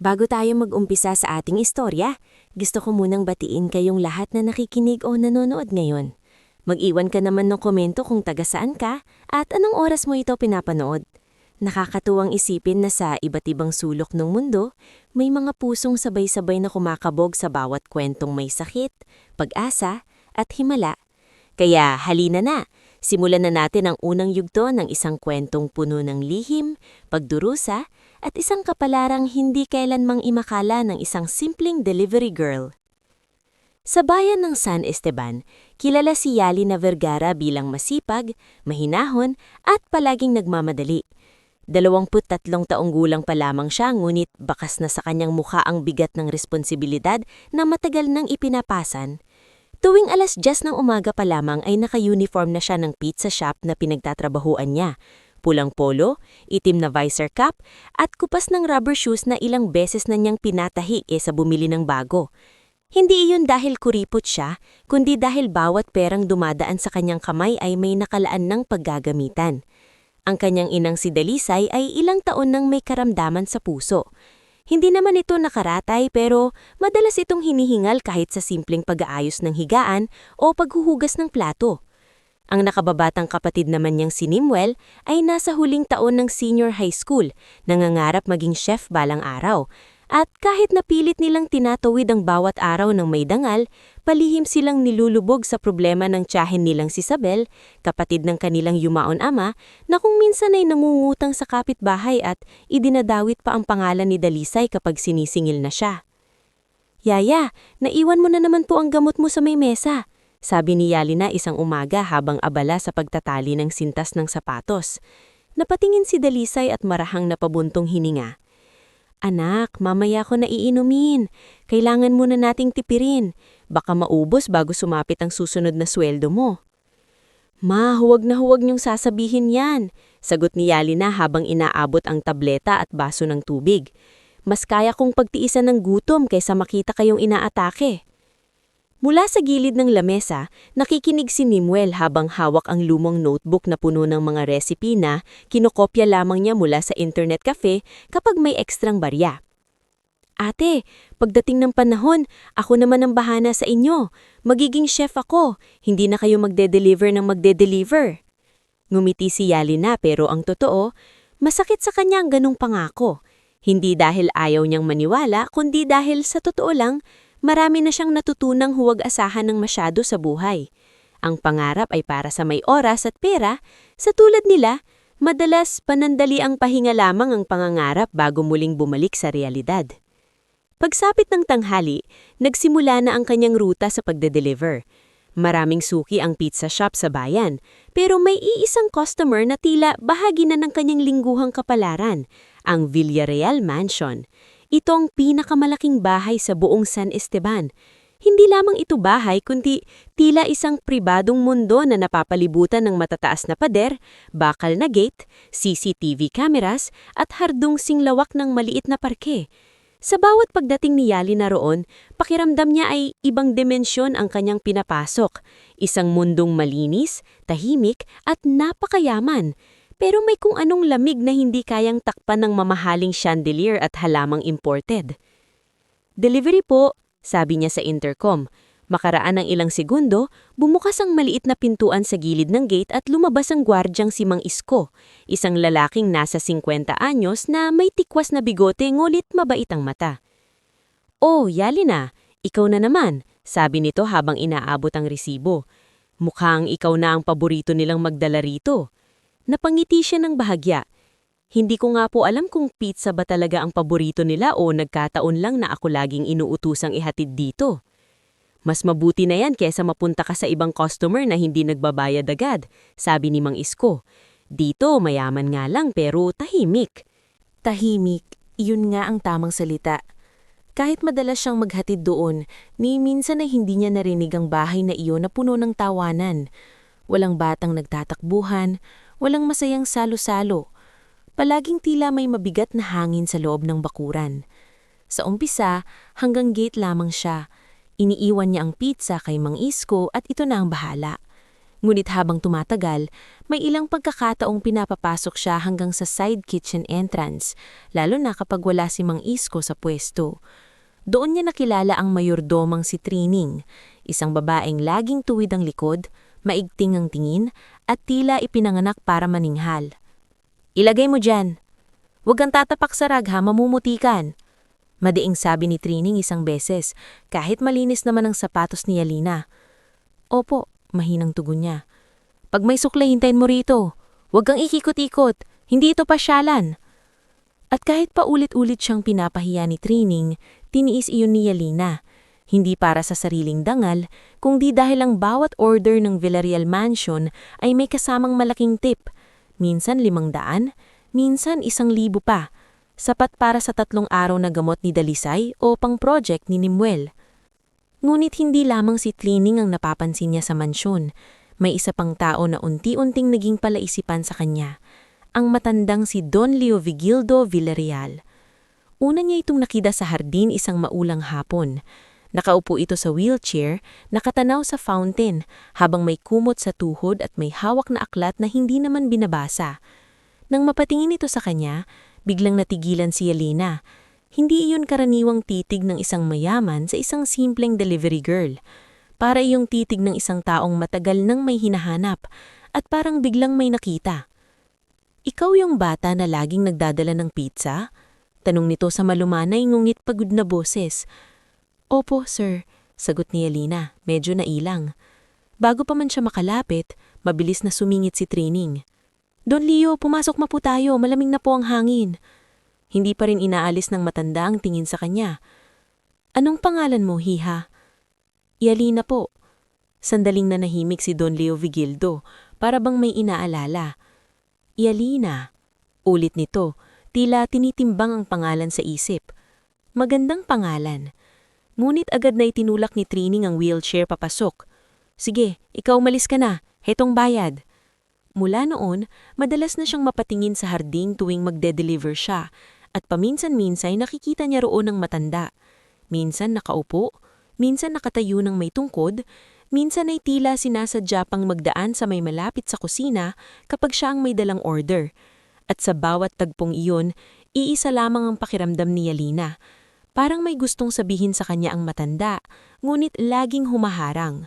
Bago tayo mag-umpisa sa ating istorya, gusto ko munang batiin kayong lahat na nakikinig o nanonood ngayon. Mag-iwan ka naman ng komento kung taga saan ka at anong oras mo ito pinapanood. Nakakatuwang isipin na sa iba't ibang sulok ng mundo, may mga pusong sabay-sabay na kumakabog sa bawat kwentong may sakit, pag-asa, at himala. Kaya halina na, simulan na natin ang unang yugto ng isang kwentong puno ng lihim, pagdurusa, at isang kapalarang hindi kailanmang imakala ng isang simpleng delivery girl. Sa bayan ng San Esteban, kilala si Yalina Vergara bilang masipag, mahinahon, at palaging nagmamadali. 23 taong gulang pa lamang siya ngunit bakas na sa kanyang mukha ang bigat ng responsibilidad na matagal nang ipinapasan. Tuwing alas 10 ng umaga pa lamang ay naka-uniform na siya ng pizza shop na pinagtatrabahuan niya. Pulang polo, itim na visor cap, at kupas ng rubber shoes na ilang beses na niyang pinatahi sa bumili ng bago. Hindi iyon dahil kuripot siya, kundi dahil bawat perang dumadaan sa kanyang kamay ay may nakalaan ng paggagamitan. Ang kanyang inang si Dalisay ay ilang taon nang may karamdaman sa puso. Hindi naman ito nakaratay pero madalas itong hinihingal kahit sa simpleng pag-aayos ng higaan o paghuhugas ng plato. Ang nakababatang kapatid naman niyang si Nimwel ay nasa huling taon ng senior high school, nangangarap maging chef balang araw. At kahit napilit nilang tinatawid ang bawat araw ng may dangal, palihim silang nilulubog sa problema ng tiyahin nilang si Isabel, kapatid ng kanilang yumaon ama, na kung minsan ay nangungutang sa kapitbahay at idinadawit pa ang pangalan ni Dalisay kapag sinisingil na siya. "Yaya, naiwan mo na naman po ang gamot mo sa may mesa," sabi ni Yalina isang umaga habang abala sa pagtatali ng sintas ng sapatos. Napatingin si Dalisay at marahang napabuntong hininga. "Anak, mamaya ko na iinumin. Kailangan muna nating tipirin. Baka maubos bago sumapit ang susunod na sweldo mo." "Ma, huwag na huwag niyong sasabihin yan," sagot ni Yalina habang inaabot ang tableta at baso ng tubig. "Mas kaya kong pagtiisan ng gutom kaysa makita kayong inaatake." Mula sa gilid ng lamesa, nakikinig si Nimwel habang hawak ang lumang notebook na puno ng mga recipe na kinokopya lamang niya mula sa internet cafe kapag may ekstrang barya. "Ate, pagdating ng panahon, ako naman ang bahana sa inyo. Magiging chef ako, hindi na kayo magde-deliver ng magde-deliver." Ngumiti si Yalina pero ang totoo, masakit sa kanya ang ganung pangako. Hindi dahil ayaw niyang maniwala, kundi dahil sa totoo lang, marami na siyang natutunang huwag asahan ng masyado sa buhay. Ang pangarap ay para sa may oras at pera. Sa tulad nila, madalas panandali ang pahinga lamang ang pangangarap bago muling bumalik sa realidad. Pagsapit ng tanghali, nagsimula na ang kanyang ruta sa pagde-deliver. Maraming suki ang pizza shop sa bayan, pero may iisang customer na tila bahagi na ng kanyang lingguhang kapalaran, ang Villarreal Mansion. Itong pinakamalaking bahay sa buong San Esteban. Hindi lamang ito bahay kundi tila isang pribadong mundo na napapalibutan ng matataas na pader, bakal na gate, CCTV cameras at hardung singlawak ng maliit na parke. Sa bawat pagdating ni Yalina roon, pakiramdam niya ay ibang dimensyon ang kanyang pinapasok. Isang mundong malinis, tahimik at napakayaman. Pero may kung anong lamig na hindi kayang takpan ng mamahaling chandelier at halamang imported. "Delivery po," sabi niya sa intercom. Makaraan ng ilang segundo, bumukas ang maliit na pintuan sa gilid ng gate at lumabas ang gwardyang si Mang Isko, isang lalaking nasa 50 anyos na may tikwas na bigote ngulit mabait ang mata. "Oh, Yalina, ikaw na naman," sabi nito habang inaabot ang resibo. "Mukhang ikaw na ang paborito nilang magdala rito." Napangiti siya ng bahagya. "Hindi ko nga po alam kung pizza ba talaga ang paborito nila o nagkataon lang na ako laging inuutusang ihatid dito." "Mas mabuti na yan kesa mapunta ka sa ibang customer na hindi nagbabayad agad," sabi ni Mang Isko. "Dito mayaman nga lang pero tahimik." Tahimik, yun nga ang tamang salita. Kahit madalas siyang maghatid doon, ni minsan ay hindi niya narinig ang bahay na iyon na puno ng tawanan. Walang batang nagtatakbuhan, walang masayang salo-salo. Palaging tila may mabigat na hangin sa loob ng bakuran. Sa umpisa, hanggang gate lamang siya. Iniiwan niya ang pizza kay Mang Isko at ito na ang bahala. Ngunit habang tumatagal, may ilang pagkakataong pinapapasok siya hanggang sa side kitchen entrance, lalo na kapag wala si Mang Isko sa pwesto. Doon niya nakilala ang mayordomang si Trining, isang babaeng laging tuwid ang likod, maigting ang tingin, at tila ipinanganak para maninghal. "Ilagay mo dyan. Huwag kang tatapak sa rag ha, mamumutikan." Madiing sabi ni Trining isang beses, kahit malinis naman ang sapatos ni Yalina. "Opo," mahinang tugon niya. "Pag may suklay, hintayin mo rito. Huwag kang ikikot-ikot, hindi ito pasyalan." At kahit paulit-ulit siyang pinapahiya ni Trining, tiniis iyon ni Yalina. Hindi para sa sariling dangal, kundi dahil ang bawat order ng Villarreal Mansion ay may kasamang malaking tip. Minsan 500, minsan 1,000 pa. Sapat para sa 3 araw na gamot ni Dalisay o pang-project ni Nimuel. Ngunit hindi lamang si Trining ang napapansin niya sa mansyon. May isa pang tao na unti-unting naging palaisipan sa kanya. Ang matandang si Don Leo Vigildo Villarreal. Una niya itong nakita sa hardin isang maulang hapon. Nakaupo ito sa wheelchair, nakatanaw sa fountain, habang may kumot sa tuhod at may hawak na aklat na hindi naman binabasa. Nang mapatingin ito sa kanya, biglang natigilan si Yalina. Hindi iyon karaniwang titig ng isang mayaman sa isang simpleng delivery girl. Para iyong titig ng isang taong matagal nang may hinahanap at parang biglang may nakita. "Ikaw yung bata na laging nagdadala ng pizza?" Tanong nito sa malumanay ngunit pagod na boses. "Opo, sir," sagot ni Yalina, medyo nailang. Bago pa man siya makalapit, mabilis na sumingit si Trining. "Don Leo, pumasok na po tayo, malamig na po ang hangin." Hindi pa rin inaalis ng matanda ang tingin sa kanya. "Anong pangalan mo, Hiha?" "Yalina po." Sandaling nanahimik si Don Leo Vigildo, para bang may inaalala. "Yalina," ulit nito, tila tinitimbang ang pangalan sa isip. Magandang pangalan. Ngunit agad na itinulak ni Trining ang wheelchair papasok. "Sige, ikaw umalis ka na, hetong bayad." Mula noon, madalas na siyang mapatingin sa harding tuwing magde-deliver siya, at paminsan-minsan nakikita niya roon ang matanda. Minsan nakaupo, minsan nakatayo ng may tungkod, minsan ay tila sinasadya pang magdaan sa may malapit sa kusina kapag siya ang may dalang order. At sa bawat tagpong iyon, iisa lamang ang pakiramdam ni Yalina. Parang may gustong sabihin sa kanya ang matanda, ngunit laging humaharang.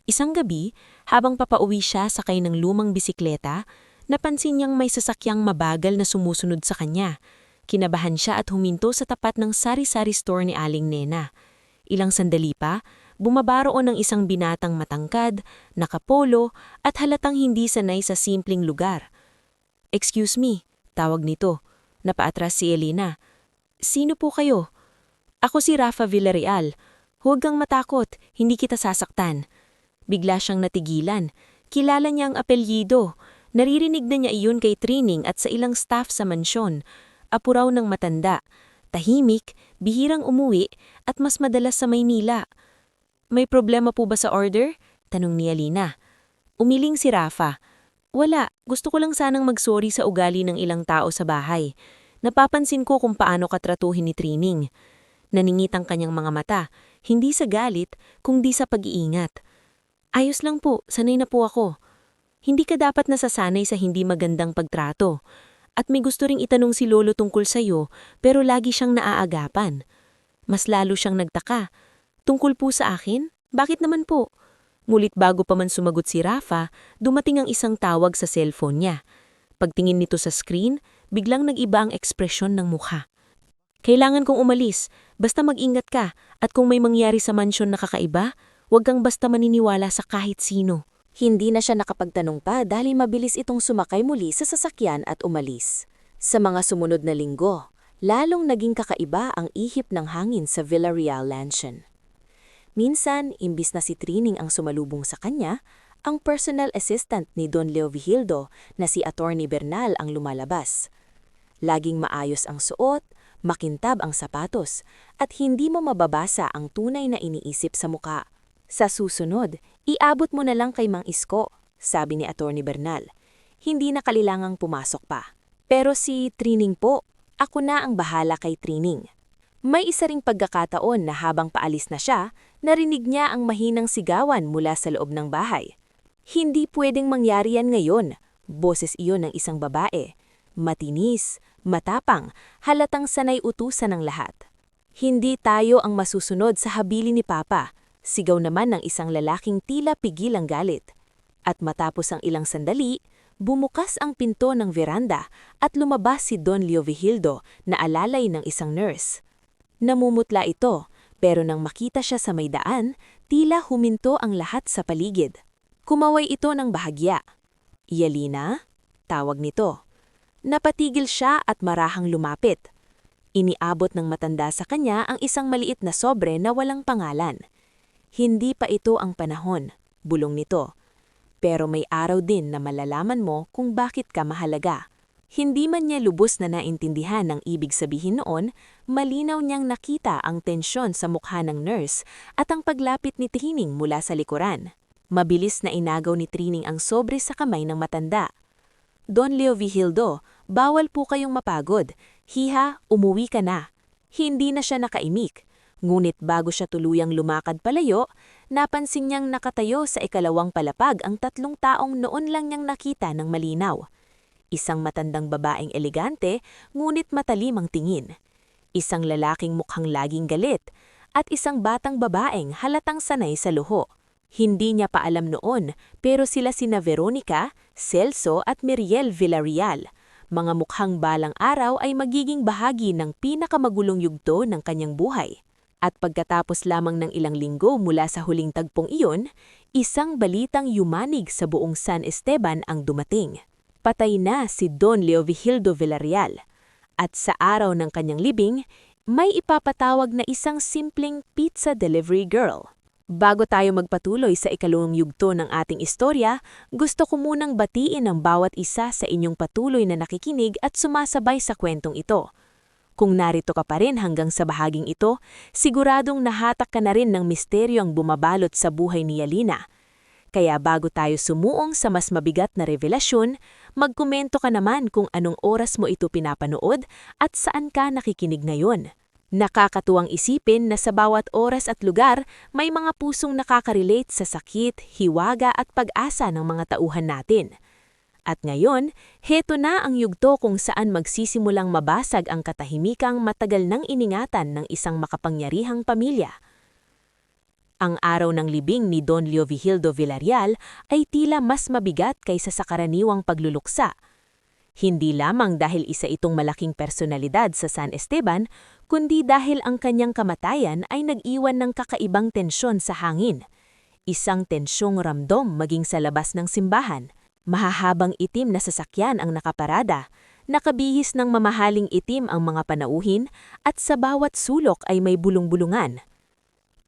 Isang gabi, habang papauwi siya sakay ng lumang bisikleta, napansin niyang may sasakyang mabagal na sumusunod sa kanya. Kinabahan siya at huminto sa tapat ng sari-sari store ni Aling Nena. Ilang sandali pa, bumaba roon ang isang binatang matangkad, nakapolo at halatang hindi sanay sa simpleng lugar. "Excuse me," tawag nito. Napaatras si Yalina. "Sino po kayo?" "Ako si Rafa Villarreal. Huwag kang matakot, hindi kita sasaktan." Bigla siyang natigilan. Kilala niya ang apelyido. Naririnig na niya iyon kay Trining at sa ilang staff sa mansyon. Apo raw ng matanda. Tahimik, bihirang umuwi, at mas madalas sa Maynila. "May problema po ba sa order?" tanong ni Yalina. Umiling si Rafa. "Wala, gusto ko lang sanang magsorry sa ugali ng ilang tao sa bahay. Napapansin ko kung paano katratuhin ni Trining." Naningit ang kanyang mga mata, hindi sa galit, kundi sa pag-iingat. "Ayos lang po, sanay na po ako." "Hindi ka dapat nasasanay sa hindi magandang pagtrato. At may gusto ring itanong si Lolo tungkol sa'yo, pero lagi siyang naaagapan." Mas lalo siyang nagtaka. "Tungkol po sa akin? Bakit naman po?" Ngulit bago pa man sumagot si Rafa, dumating ang isang tawag sa cellphone niya. Pagtingin nito sa screen, biglang nag-iba ang ekspresyon ng mukha. "Kailangan kong umalis, basta mag-ingat ka, at kung may mangyari sa mansyon na kakaiba, huwag kang basta maniniwala sa kahit sino." Hindi na siya nakapagtanong pa dahil mabilis itong sumakay muli sa sasakyan at umalis. Sa mga sumunod na linggo, lalong naging kakaiba ang ihip ng hangin sa Villarreal Mansion. Minsan, imbis na si Trining ang sumalubong sa kanya, ang personal assistant ni Don Leo Vigildo na si Attorney Bernal ang lumalabas. Laging maayos ang suot, makintab ang sapatos, at hindi mo mababasa ang tunay na iniisip sa muka. "Sa susunod, iabot mo na lang kay Mang Isko," sabi ni Attorney Bernal. "Hindi na kailangang pumasok pa. Pero si Trining po, ako na ang bahala kay Trining." May isa ring pagkakataon na habang paalis na siya, narinig niya ang mahinang sigawan mula sa loob ng bahay. Hindi pwedeng mangyari yan ngayon. Boses iyon ng isang babae. Matinis, matapang, halatang sanay utusan ng lahat. Hindi tayo ang masusunod sa habili ni Papa. Sigaw naman ng isang lalaking tila pigil ang galit. At matapos ang ilang sandali, bumukas ang pinto ng veranda at lumabas si Don Leovigildo na alalay ng isang nurse. Namumutla ito, pero nang makita siya sa may daan, tila huminto ang lahat sa paligid. Kumaway ito ng bahagya. "Yelena?" Tawag nito. Napatigil siya at marahang lumapit. Iniabot ng matanda sa kanya ang isang maliit na sobre na walang pangalan. "Hindi pa ito ang panahon," bulong nito. "Pero may araw din na malalaman mo kung bakit ka mahalaga." Hindi man niya lubos na naintindihan ang ibig sabihin noon, malinaw niyang nakita ang tensyon sa mukha ng nurse at ang paglapit ni Trining mula sa likuran. Mabilis na inagaw ni Trining ang sobre sa kamay ng matanda. "Don Leovigildo, bawal po kayong mapagod. Hiha, umuwi ka na." Hindi na siya nakaimik. Ngunit bago siya tuluyang lumakad palayo, napansin niyang nakatayo sa ikalawang palapag ang tatlong taong noon lang niyang nakita ng malinaw. Isang matandang babaeng elegante, ngunit matalim ang tingin. Isang lalaking mukhang laging galit, at isang batang babaeng halatang sanay sa luho. Hindi niya pa alam noon, pero sila sina Veronica, Celso at Miriel Villarreal. Mga mukhang balang araw ay magiging bahagi ng pinakamagulong yugto ng kanyang buhay. At pagkatapos lamang ng ilang linggo mula sa huling tagpong iyon, isang balitang yumanig sa buong San Esteban ang dumating. Patay na si Don Leovigildo Villarreal. At sa araw ng kanyang libing, may ipapatawag na isang simpleng pizza delivery girl. Bago tayo magpatuloy sa ikalawang yugto ng ating istorya, gusto ko munang batiin ang bawat isa sa inyong patuloy na nakikinig at sumasabay sa kwentong ito. Kung narito ka pa rin hanggang sa bahaging ito, siguradong nahatak ka na rin ng misteryo ang bumabalot sa buhay ni Yelena. Kaya bago tayo sumuong sa mas mabigat na revelasyon, magkomento ka naman kung anong oras mo ito pinapanood at saan ka nakikinig ngayon. Nakakatuwang isipin na sa bawat oras at lugar may mga pusong nakaka-relate sa sakit, hiwaga at pag-asa ng mga tauhan natin. At ngayon, heto na ang yugto kung saan magsisimulang mabasag ang katahimikang matagal nang iningatan ng isang makapangyarihang pamilya. Ang araw ng libing ni Don Leovigildo Villarreal ay tila mas mabigat kaysa sa karaniwang pagluluksa. Hindi lamang dahil isa itong malaking personalidad sa San Esteban, kundi dahil ang kanyang kamatayan ay nag-iwan ng kakaibang tensyon sa hangin. Isang tensyong ramdom maging sa labas ng simbahan. Mahahabang itim na sasakyan ang nakaparada, nakabihis ng mamahaling itim ang mga panauhin at sa bawat sulok ay may bulong-bulungan.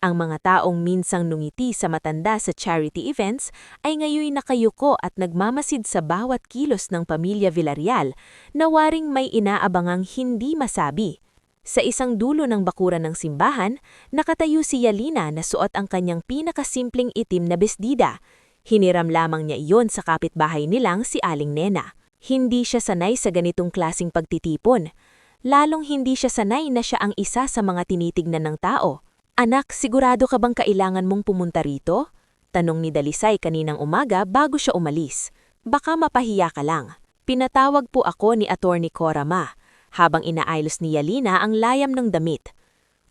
Ang mga taong minsang nungiti sa matanda sa charity events ay ngayon nakayuko at nagmamasid sa bawat kilos ng pamilya Villarreal na waring may inaabangang hindi masabi. Sa isang dulo ng bakuran ng simbahan, nakatayo si Yelena na suot ang kanyang pinakasimpleng itim na besdida. Hiniram lamang niya iyon sa kapitbahay nilang si Aling Nena. Hindi siya sanay sa ganitong klasing pagtitipon. Lalong hindi siya sanay na siya ang isa sa mga tinitignan ng tao. "Anak, sigurado ka bang kailangan mong pumunta rito?" Tanong ni Dalisay kaninang umaga bago siya umalis. "Baka mapahiya ka lang." Pinatawag po ako ni Attorney Cora Ma, habang inaayos ni Yelena ang layam ng damit.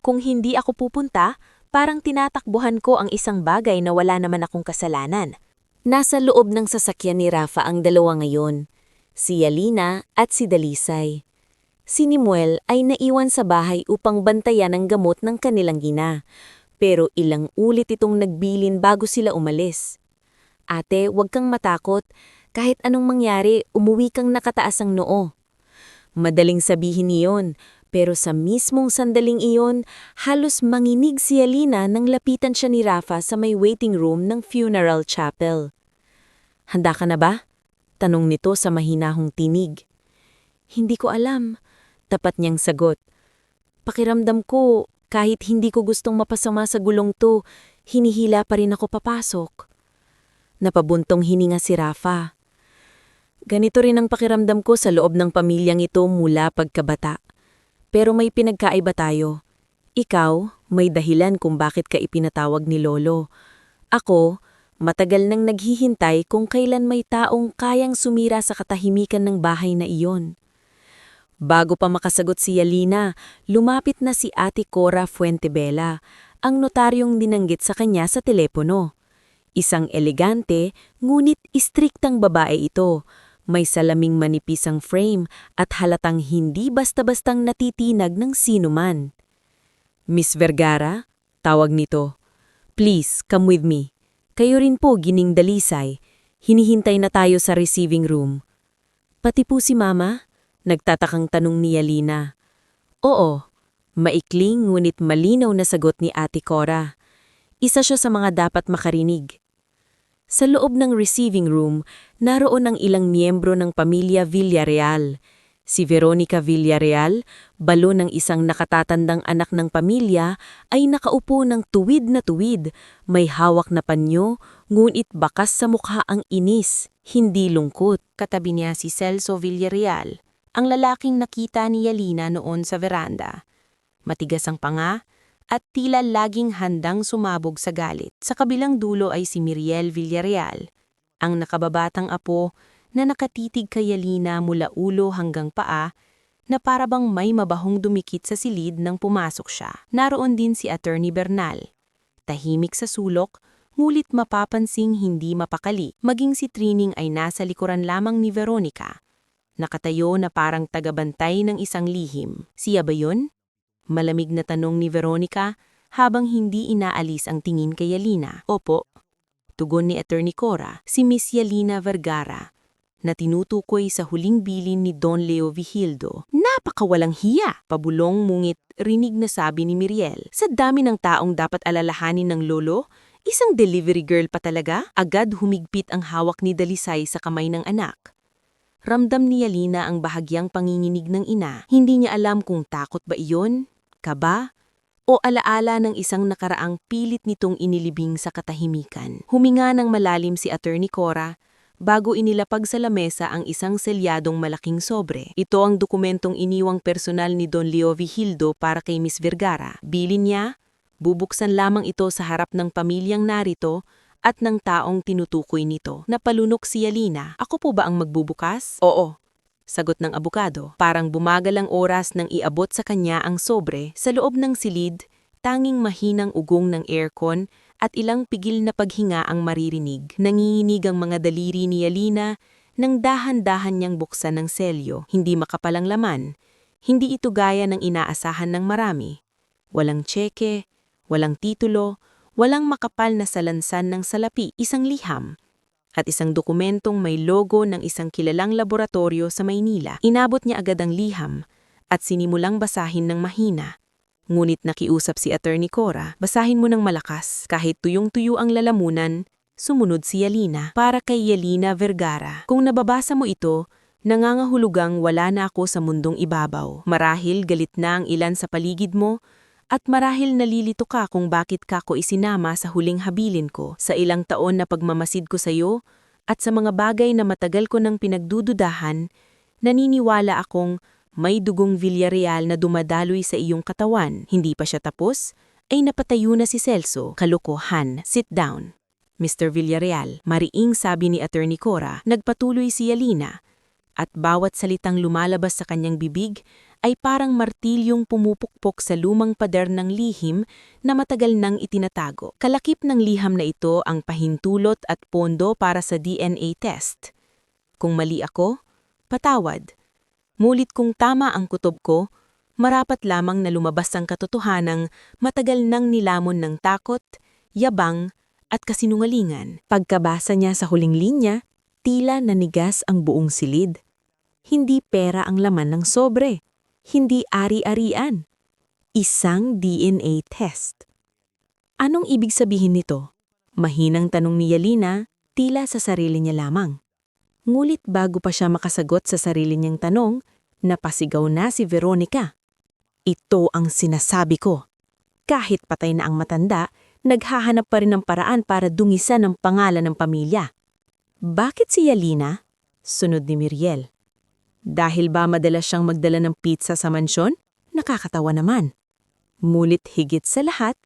Kung hindi ako pupunta, parang tinatakbuhan ko ang isang bagay na wala naman akong kasalanan. Nasa loob ng sasakyan ni Rafa ang dalawa ngayon, si Yelena at si Dalisay. Si Nimuel ay naiwan sa bahay upang bantayan ang gamot ng kanilang ina, pero ilang ulit itong nagbilin bago sila umalis. "Ate, huwag kang matakot. Kahit anong mangyari, umuwi kang nakataas ang noo." Madaling sabihin niyon, pero sa mismong sandaling iyon, halos manginig si Yelena nang lapitan siya ni Rafa sa may waiting room ng funeral chapel. "Handa ka na ba?" Tanong nito sa mahinahong tinig. "Hindi ko alam," tapat niyang sagot. "Pakiramdam ko, kahit hindi ko gustong mapasama sa gulong to, hinihila pa rin ako papasok." Napabuntong hininga si Rafa. "Ganito rin ang pakiramdam ko sa loob ng pamilyang ito mula pagkabata. Pero may pinagkaiba tayo. Ikaw, may dahilan kung bakit ka ipinatawag ni Lolo. Ako, Matagal nang naghihintay kung kailan may taong kayang sumira sa katahimikan ng bahay na iyon. Bago pa makasagot si Yalina, lumapit na si Ate Cora Fuentebella, ang notaryong dinanggit sa kanya sa telepono. Isang elegante, ngunit istriktang babae ito. May salaming manipisang frame at halatang hindi basta-bastang natitinag ng sinuman. "Miss Vergara," tawag nito. "Please, come with me. Kayo rin po, Gining Dalisay. Hinihintay na tayo sa receiving room." "Pati po si Mama?" Nagtatakang tanong ni Yalina. "Oo." Maikling ngunit malinaw na sagot ni Ate Cora. Isa siya sa mga dapat makarinig. Sa loob ng receiving room, naroon ang ilang miyembro ng pamilya Villarreal. Si Veronica Villarreal, balo ng isang nakatatandang anak ng pamilya, ay nakaupo ng tuwid na tuwid, may hawak na panyo, ngunit bakas sa mukha ang inis, hindi lungkot. Katabi niya si Celso Villarreal, ang lalaking nakita ni Yalina noon sa veranda. Matigas ang panga at tila laging handang sumabog sa galit. Sa kabilang dulo ay si Miriel Villarreal, ang nakababatang apo na nakatitig kay Yalina mula ulo hanggang paa na parabang may mabahong dumikit sa silid nang pumasok siya. Naroon din si Attorney Bernal, tahimik sa sulok, ngulit mapapansing hindi mapakali. Maging si Trining ay nasa likuran lamang ni Veronica, nakatayo na parang tagabantay ng isang lihim. "Siya ba yun?" Malamig na tanong ni Veronica habang hindi inaalis ang tingin kay Yalina. "Opo," tugon ni Attorney Cora, "si Miss Yalina Vergara, na tinutukoy sa huling bilin ni Don Leo Vigildo." "Napakawalang hiya!" Pabulong mungit rinig na sabi ni Miriel. "Sa dami ng taong dapat alalahanin ng lolo, isang delivery girl pa talaga?" Agad humigpit ang hawak ni Dalisay sa kamay ng anak. Ramdam ni Yalina ang bahagyang panginginig ng ina. Hindi niya alam kung takot ba iyon, kaba, o alaala ng isang nakaraang pilit nitong inilibing sa katahimikan. Huminga ng malalim si Attorney Cora bago inilapag sa lamesa ang isang selyadong malaking sobre. Ito ang dokumentong iniwang personal ni Don Leo Vigildo para kay Miss Vergara. Bilin niya, bubuksan lamang ito sa harap ng pamilyang narito at ng taong tinutukoy nito. Napalunok si Yalina. "Ako po ba ang magbubukas?" "Oo," sagot ng abogado. Parang bumagal ang oras nang iabot sa kanya ang sobre. Sa loob ng silid, tanging mahinang ugong ng aircon at ilang pigil na paghinga ang maririnig. Nanginginig ang mga daliri ni Yalina nang dahan-dahan niyang buksan ng selyo. Hindi makapalang laman. Hindi ito gaya ng inaasahan ng marami. Walang tseke, walang titulo, walang makapal na salansan ng salapi, isang liham, at isang dokumentong may logo ng isang kilalang laboratorio sa Maynila. Inabot niya agad ang liham at sinimulang basahin ng mahina. Ngunit nakiusap si Attorney Cora, "Basahin mo ng malakas." Kahit tuyong-tuyo ang lalamunan, sumunod si Yalina. "Para kay Yalina Vergara. Kung nababasa mo ito, nangangahulugang wala na ako sa mundong ibabaw. Marahil galit na ang ilan sa paligid mo, at marahil nalilito ka kung bakit ka ko isinama sa huling habilin ko. Sa ilang taon na pagmamasid ko sa iyo, at sa mga bagay na matagal ko nang pinagdududahan, naniniwala akong may dugong Villarreal na dumadaloy sa iyong katawan." Hindi pa siya tapos, ay napatayo na si Celso. "Kalokohan, sit down, Mr. Villarreal," mariing sabi ni Attorney Cora. Nagpatuloy si Yalina, at bawat salitang lumalabas sa kanyang bibig ay parang martilyong pumupukpok sa lumang pader ng lihim na matagal nang itinatago. Kalakip ng liham na ito ang pahintulot at pondo para sa DNA test. Kung mali ako, patawad. Mulit kung tama ang kutob ko, marapat lamang na lumabas ang katotohanang matagal nang nilamon ng takot, yabang, at kasinungalingan. Pagkabasa niya sa huling linya, tila nanigas ang buong silid. Hindi pera ang laman ng sobre. Hindi ari-arian. Isang DNA test. Anong ibig sabihin nito? Mahinang tanong ni Yalina, tila sa sarili niya lamang. Ngulit bago pa siya makasagot sa sarili niyang tanong, napasigaw na si Veronica. "Ito ang sinasabi ko." Kahit patay na ang matanda, naghahanap pa rin ng paraan para dungisan ang pangalan ng pamilya. "Bakit si Yalina?" Sunod ni Miriel. "Dahil ba madalas siyang magdala ng pizza sa mansyon? Nakakatawa naman." Mulit higit sa lahat,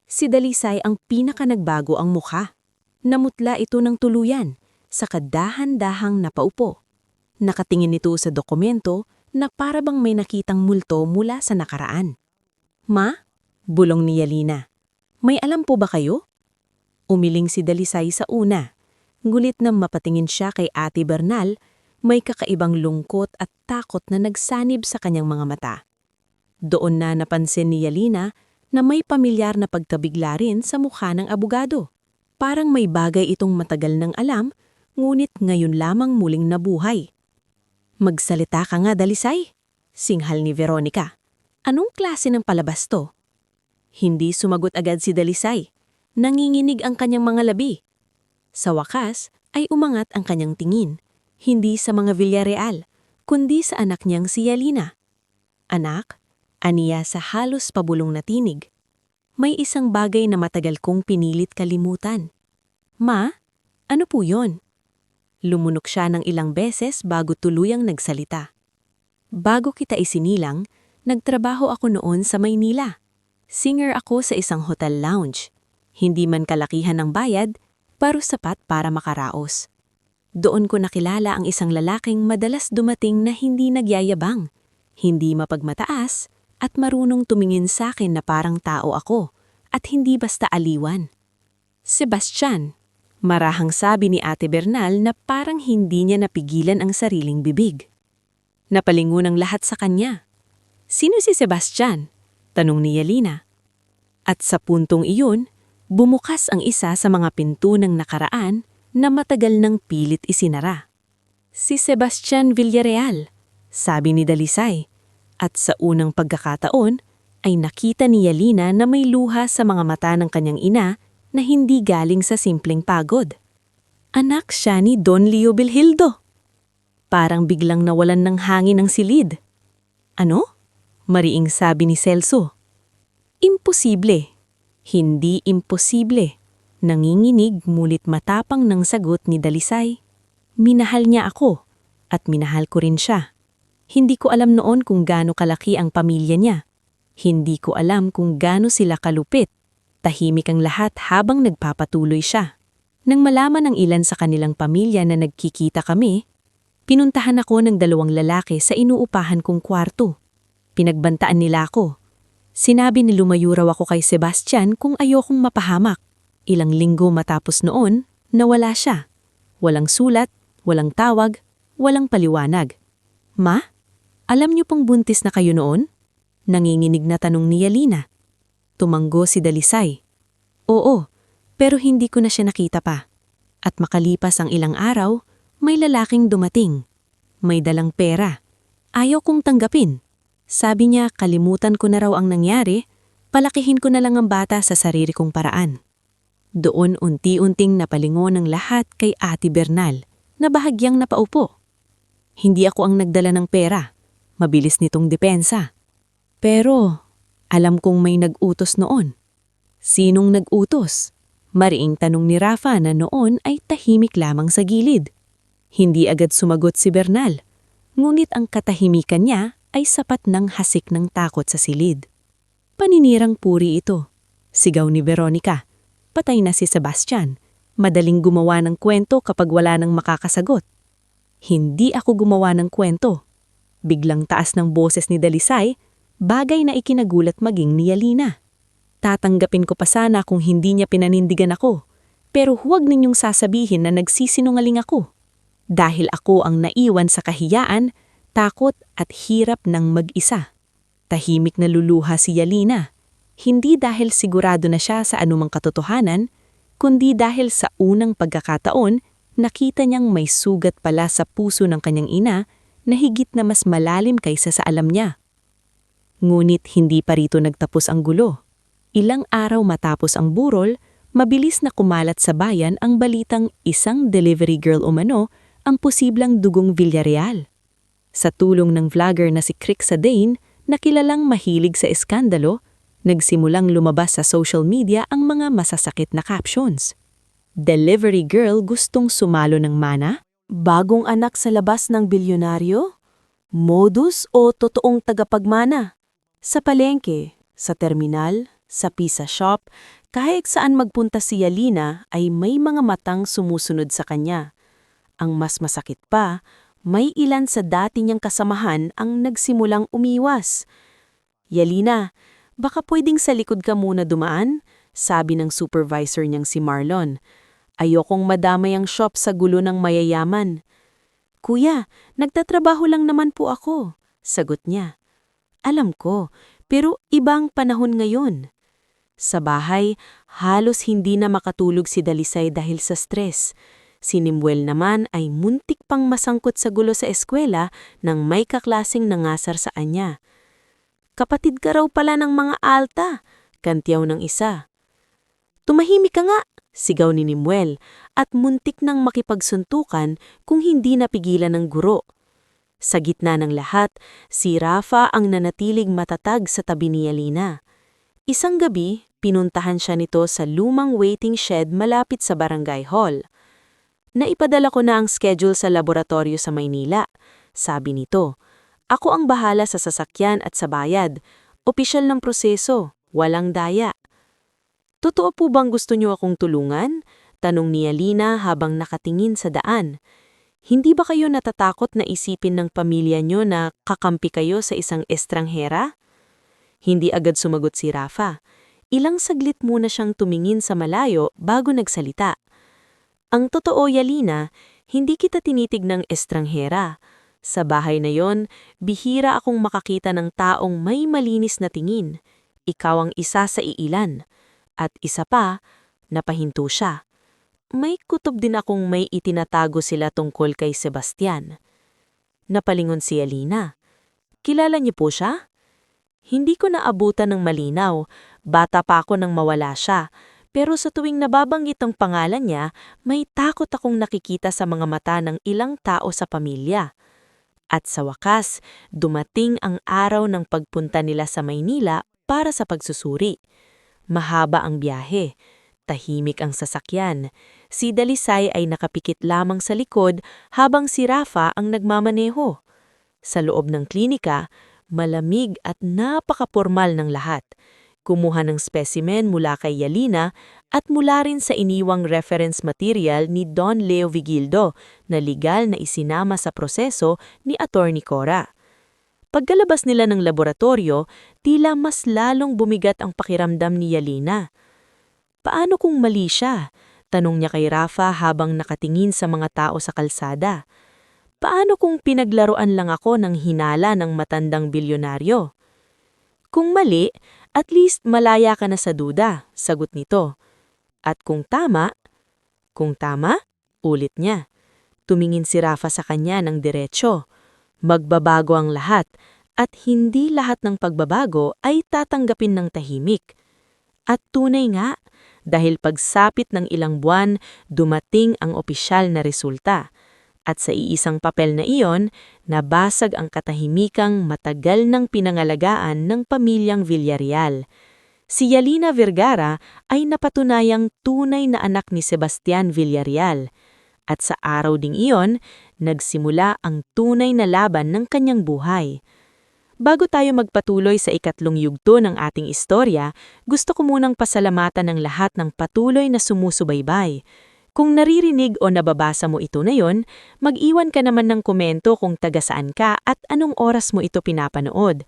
si Dalisay ang pinaka nagbago ang mukha. Namutla ito ng tuluyan, sa kadahan-dahang napaupo. Nakatingin ito sa dokumento na parabang may nakitang multo mula sa nakaraan. Ma? Bulong ni Yalina. May alam po ba kayo? Umiling si Dalisay sa una. Ngulit na mapatingin siya kay Ate Bernal, may kakaibang lungkot at takot na nagsanib sa kanyang mga mata. Doon na napansin ni Yalina na may pamilyar na pagkabigla rin sa mukha ng abogado. Parang may bagay itong matagal nang alam, ngunit ngayon lamang muling nabuhay. Magsalita ka nga, Dalisay, singhal ni Veronica. Anong klase ng palabas to? Hindi sumagot agad si Dalisay. Nanginginig ang kanyang mga labi. Sa wakas ay umangat ang kanyang tingin, hindi sa mga Villarreal, kundi sa anak niyang si Yalina. Anak, aniya sa halos pabulong na tinig. May isang bagay na matagal kong pinilit kalimutan. Ma, ano po yon? Lumunok siya ng ilang beses bago tuluyang nagsalita. Bago kita isinilang, nagtrabaho ako noon sa Maynila. Singer ako sa isang hotel lounge. Hindi man kalakihan ng bayad, pero sapat para makaraos. Doon ko nakilala ang isang lalaking madalas dumating na hindi nagyayabang, hindi mapagmataas, at marunong tumingin sa akin na parang tao ako, at hindi basta aliwan. Sebastian, marahang sabi ni Ate Bernal na parang hindi niya napigilan ang sariling bibig. Napalingon ang lahat sa kanya. Sino si Sebastian? Tanong ni Yalina. At sa puntong iyon, bumukas ang isa sa mga pinto ng nakaraan na matagal nang pilit isinara. Si Sebastian Villarreal, sabi ni Dalisay, at sa unang pagkakataon ay nakita ni Yalina na may luha sa mga mata ng kanyang ina na hindi galing sa simpleng pagod. Anak siya ni Don Leo Bilhildo. Parang biglang nawalan ng hangin ang silid. Ano? Mariing sabi ni Celso. Imposible. Hindi imposible. Nanginginig mulit matapang ng sagot ni Dalisay. Minahal niya ako at minahal ko rin siya. Hindi ko alam noon kung gaano kalaki ang pamilya niya. Hindi ko alam kung gaano sila kalupit. Tahimik ang lahat habang nagpapatuloy siya. Nang malaman ng ilan sa kanilang pamilya na nagkikita kami, pinuntahan ako ng 2 lalaki sa inuupahan kong kwarto. Pinagbantaan nila ako. Sinabi ni lumayo raw ako kay Sebastian kung ayokong mapahamak. Ilang linggo matapos noon, nawala siya. Walang sulat, walang tawag, walang paliwanag. Ma, alam niyo pong buntis na kayo noon? Nanginginig na tanong ni Yalina. Tumanggo si Dalisay. Oo, pero hindi ko na siya nakita pa. At makalipas ang ilang araw, may lalaking dumating. May dalang pera. Ayaw kong tanggapin. Sabi niya kalimutan ko na raw ang nangyari, palakihin ko na lang ang bata sa sarili kong paraan. Doon unti-unting napalingon ng lahat kay Ate Bernal na bahagyang napaupo. Hindi ako ang nagdala ng pera. Mabilis nitong depensa. Pero alam kong may nag-utos noon. Sinong nag-utos? Mariing tanong ni Rafa na noon ay tahimik lamang sa gilid. Hindi agad sumagot si Bernal, ngunit ang katahimikan niya ay sapat ng hasik ng takot sa silid. Paninirang puri ito. Sigaw ni Veronica. Patay na si Sebastian. Madaling gumawa ng kwento kapag wala nang makakasagot. Hindi ako gumawa ng kwento. Biglang taas ng boses ni Dalisay, bagay na ikinagulat maging ni Yalina. Tatanggapin ko pa sana kung hindi niya pinanindigan ako, pero huwag ninyong sasabihin na nagsisinungaling ako. Dahil ako ang naiwan sa kahiyaan, takot at hirap ng mag-isa. Tahimik na luluha si Yalina, hindi dahil sigurado na siya sa anumang katotohanan, kundi dahil sa unang pagkakataon, nakita niyang may sugat pala sa puso ng kanyang ina na higit na mas malalim kaysa sa alam niya. Ngunit hindi pa rito nagtapos ang gulo. Ilang araw matapos ang burol, mabilis na kumalat sa bayan ang balitang isang delivery girl umano ang posibleng dugong Villarreal. Sa tulong ng vlogger na si Crixa Dane, na kilalang mahilig sa eskandalo, nagsimulang lumabas sa social media ang mga masasakit na captions. Delivery girl gustong sumalo ng mana? Bagong anak sa labas ng bilyonaryo? Modus o totoong tagapagmana? Sa palengke, sa terminal, sa pizza shop, Kahit saan magpunta si Yalina ay may mga matang sumusunod sa kanya. Ang mas masakit pa, may ilan sa dati niyang kasamahan ang nagsimulang umiwas. Yalina, baka pwedeng sa likod ka muna dumaan? Sabi ng supervisor niyang si Marlon. Ayokong madamay ang shop sa gulo ng mayayaman. Kuya, nagtatrabaho lang naman po ako, sagot niya. Alam ko, pero ibang panahon ngayon. Sa bahay, halos hindi na makatulog si Dalisay dahil sa stress. Si Nimwel naman ay muntik pang masangkot sa gulo sa eskwela nang may kaklasing nangasar sa anya. Kapatid ka raw pala ng mga alta, kantyaw ng isa. Tumahimik ka nga, sigaw ni Nimwel, at muntik nang makipagsuntukan kung hindi napigilan ng guro. Sa gitna ng lahat, si Rafa ang nanatiling matatag sa tabi ni Yalina. Isang gabi, pinuntahan siya nito sa lumang waiting shed malapit sa barangay hall. Naipadala ko na ang schedule sa laboratorio sa Maynila, sabi nito. Ako ang bahala sa sasakyan at sa bayad. Opisyal ng proseso, walang daya. Totoo po bang gusto niyo akong tulungan? Tanong ni Yalina habang nakatingin sa daan. Hindi ba kayo natatakot na isipin ng pamilya niyo na kakampi kayo sa isang estranghera? Hindi agad sumagot si Rafa. Ilang saglit muna siyang tumingin sa malayo bago nagsalita. Ang totoo, Yalina, hindi kita tinitig ng estranghera. Sa bahay na yon, bihira akong makakita ng taong may malinis na tingin. Ikaw ang isa sa iilan. At isa pa, napahinto siya. May kutob din akong may itinatago sila tungkol kay Sebastian. Napalingon si Yalina. Kilala niyo po siya? Hindi ko naabutan ng malinaw, bata pa ako nang mawala siya, pero sa tuwing nababanggit ang pangalan niya, may takot akong nakikita sa mga mata ng ilang tao sa pamilya. At sa wakas, dumating ang araw ng pagpunta nila sa Maynila para sa pagsusuri. Mahaba ang biyahe, tahimik ang sasakyan. Si Dalisay ay nakapikit lamang sa likod habang si Rafa ang nagmamaneho. Sa loob ng klinika, malamig at napakapormal ng lahat. Kumuha ng specimen mula kay Yalina at mula rin sa iniwang reference material ni Don Leo Vigildo na legal na isinama sa proseso ni Attorney Cora. Pagkalabas nila ng laboratorio, tila mas lalong bumigat ang pakiramdam ni Yalina. Paano kung mali siya? Tanong niya kay Rafa habang nakatingin sa mga tao sa kalsada. Paano kung pinaglaruan lang ako ng hinala ng matandang bilyonaryo? Kung mali, at least malaya ka na sa duda, sagot nito. At kung tama, ulit niya. Tumingin si Rafa sa kanya ng diretsyo. Magbabago ang lahat, at hindi lahat ng pagbabago ay tatanggapin ng tahimik. At tunay nga, dahil pagsapit ng ilang buwan, dumating ang opisyal na resulta. At sa iisang papel na iyon, nabasag ang katahimikang matagal ng pinangalagaan ng pamilyang Villarreal. Si Yalina Vergara ay napatunayang tunay na anak ni Sebastian Villarreal. At sa araw ding iyon, nagsimula ang tunay na laban ng kanyang buhay. Bago tayo magpatuloy sa ikatlong yugto ng ating istorya, gusto ko munang pasalamatan ng lahat ng patuloy na sumusubaybay. Kung naririnig o nababasa mo ito na yon, mag-iwan ka naman ng komento kung taga saan ka at anong oras mo ito pinapanood.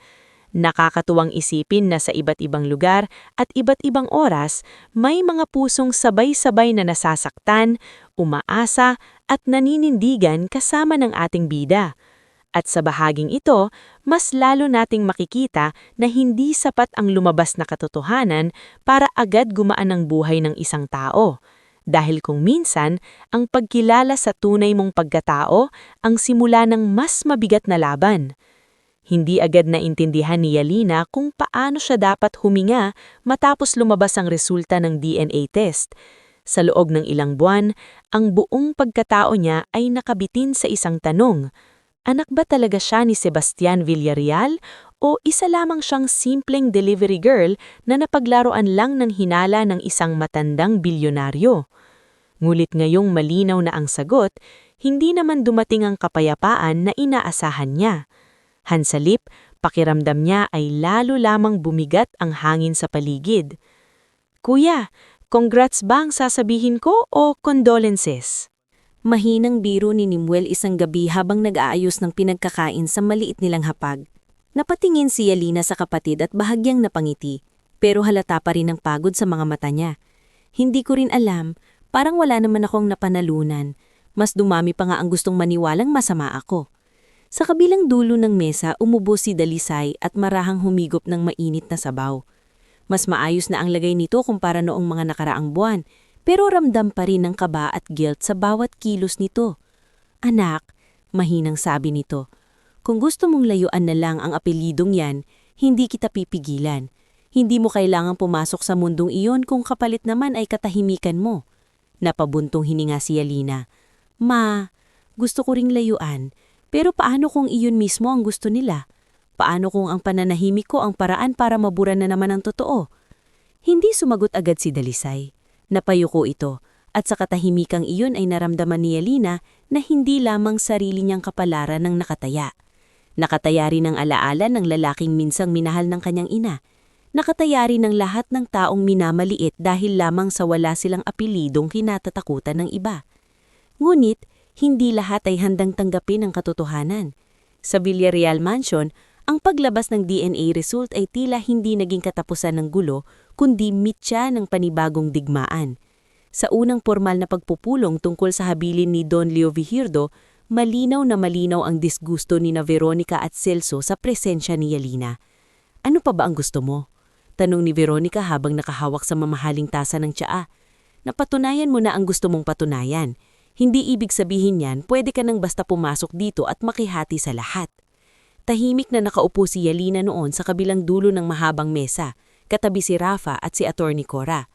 Nakakatuwang isipin na sa iba't ibang lugar at iba't ibang oras, may mga pusong sabay-sabay na nasasaktan, umaasa at naninindigan kasama ng ating bida. At sa bahaging ito, mas lalo nating makikita na hindi sapat ang lumabas na katotohanan para agad gumaan ang buhay ng isang tao. Dahil kung minsan, ang pagkilala sa tunay mong pagkatao ang simula ng mas mabigat na laban. Hindi agad naintindihan ni Yalina kung paano siya dapat huminga matapos lumabas ang resulta ng DNA test. Sa loob ng ilang buwan, ang buong pagkatao niya ay nakabitin sa isang tanong. Anak ba talaga siya ni Sebastian Villarreal o isa lamang siyang simpleng delivery girl na napaglaruan lang ng hinala ng isang matandang bilyonaryo? Ngulit ngayong malinaw na ang sagot, hindi naman dumating ang kapayapaan na inaasahan niya. Hansalip, pakiramdam niya ay lalo lamang bumigat ang hangin sa paligid. Kuya, congrats ba ang sasabihin ko o condolences? Mahinang biro ni Nimuel isang gabi habang nag-aayos ng pinagkakain sa maliit nilang hapag. Napatingin si Yalina sa kapatid at bahagyang napangiti, pero halata pa rin ang pagod sa mga mata niya. Hindi ko rin alam, parang wala naman akong napanalunan. Mas dumami pa nga ang gustong maniwalang masama ako. Sa kabilang dulo ng mesa, umubo si Dalisay at marahang humigop ng mainit na sabaw. Mas maayos na ang lagay nito kumpara noong mga nakaraang buwan, pero ramdam pa rin ang kaba at guilt sa bawat kilos nito. Anak, mahinang sabi nito, kung gusto mong layuan na lang ang apelidong yan, hindi kita pipigilan. Hindi mo kailangang pumasok sa mundong iyon kung kapalit naman ay katahimikan mo. Napabuntong hininga si Yalina. Ma, gusto ko ring layuan. Pero paano kung iyon mismo ang gusto nila? Paano kung ang pananahimik ko ang paraan para mabura na naman ang totoo? Hindi sumagot agad si Dalisay. Napayuko ito, at sa katahimikang iyon ay naramdaman ni Yalina na hindi lamang sarili niyang kapalaran ng nakataya. Nakataya rin ang alaala ng lalaking minsang minahal ng kanyang ina. Nakataya rin ang lahat ng taong minamaliit dahil lamang sa wala silang apelidong kinatatakutan ng iba. Ngunit, hindi lahat ay handang tanggapin ang katotohanan. Sa Villarreal Mansion, ang paglabas ng DNA result ay tila hindi naging katapusan ng gulo, kundi mitya ng panibagong digmaan. Sa unang formal na pagpupulong tungkol sa habilin ni Don Leo Vigirdo, malinaw na malinaw ang disgusto ni Veronica at Celso sa presensya ni Yalina. Ano pa ba ang gusto mo? Tanong ni Veronica habang nakahawak sa mamahaling tasa ng tsaa. Napatunayan mo na ang gusto mong patunayan. Hindi ibig sabihin yan, pwede ka nang basta pumasok dito at makihati sa lahat. Tahimik na nakaupo si Yalina noon sa kabilang dulo ng mahabang mesa, katabi si Rafa at si Atty. Cora.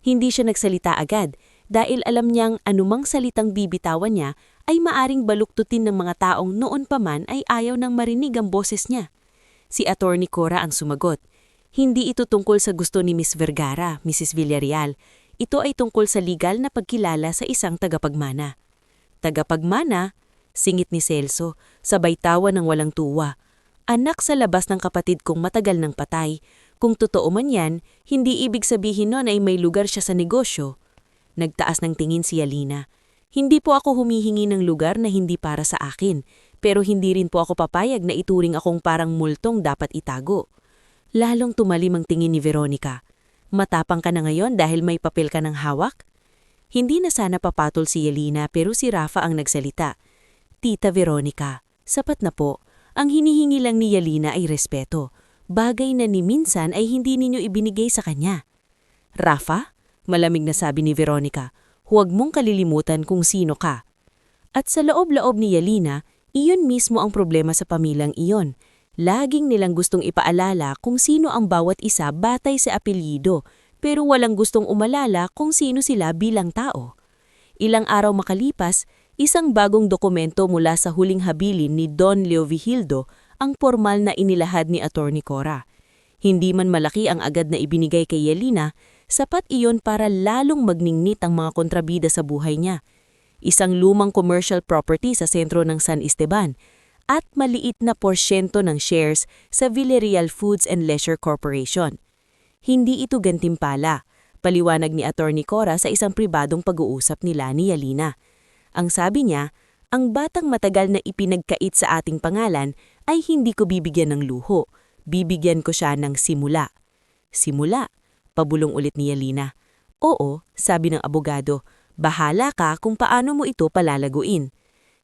Hindi siya nagsalita agad dahil alam niyang anumang salitang bibitawan niya ay maaring baluktutin ng mga taong noon pa man ay ayaw nang marinig ang boses niya. Si Atty. Cora ang sumagot. Hindi ito tungkol sa gusto ni Miss Vergara, Mrs. Villarreal. Ito ay tungkol sa legal na pagkilala sa isang tagapagmana. Tagapagmana? Singit ni Celso, sabay tawa ng walang tuwa. Anak sa labas ng kapatid kong matagal nang patay. Kung totoo man yan, hindi ibig sabihin nun ay may lugar siya sa negosyo. Nagtaas ng tingin si Yalina. Hindi po ako humihingi ng lugar na hindi para sa akin, pero hindi rin po ako papayag na ituring akong parang multong dapat itago. Lalong tumalim ang tingin ni Veronica. Matapang ka na ngayon dahil may papel ka ng hawak? Hindi na sana papatol si Yalina pero si Rafa ang nagsalita. Tita Veronica, sapat na po. Ang hinihingi lang ni Yalina ay respeto. Bagay na ni minsan ay hindi ninyo ibinigay sa kanya. Rafa? Malamig na sabi ni Veronica, huwag mong kalilimutan kung sino ka. At sa loob-loob ni Yalina, iyon mismo ang problema sa pamilyang iyon. Laging nilang gustong ipaalala kung sino ang bawat isa batay sa apelyido, pero walang gustong umalala kung sino sila bilang tao. Ilang araw makalipas, isang bagong dokumento mula sa huling habilin ni Don Leo Vigildo ang formal na inilahad ni Atty. Cora. Hindi man malaki ang agad na ibinigay kay Yalina, sapat iyon para lalong magningnit ang mga kontrabida sa buhay niya. Isang lumang commercial property sa sentro ng San Esteban, at maliit na porsyento ng shares sa Villarreal Foods and Leisure Corporation. Hindi ito gantimpala, paliwanag ni Atty. Cora sa isang pribadong pag-uusap nila ni Yalina. Ang sabi niya, ang batang matagal na ipinagkait sa ating pangalan ay hindi ko bibigyan ng luho, bibigyan ko siya ng simula. Simula? Pabulong ulit ni Yalina. Oo, sabi ng abogado, bahala ka kung paano mo ito palalaguin.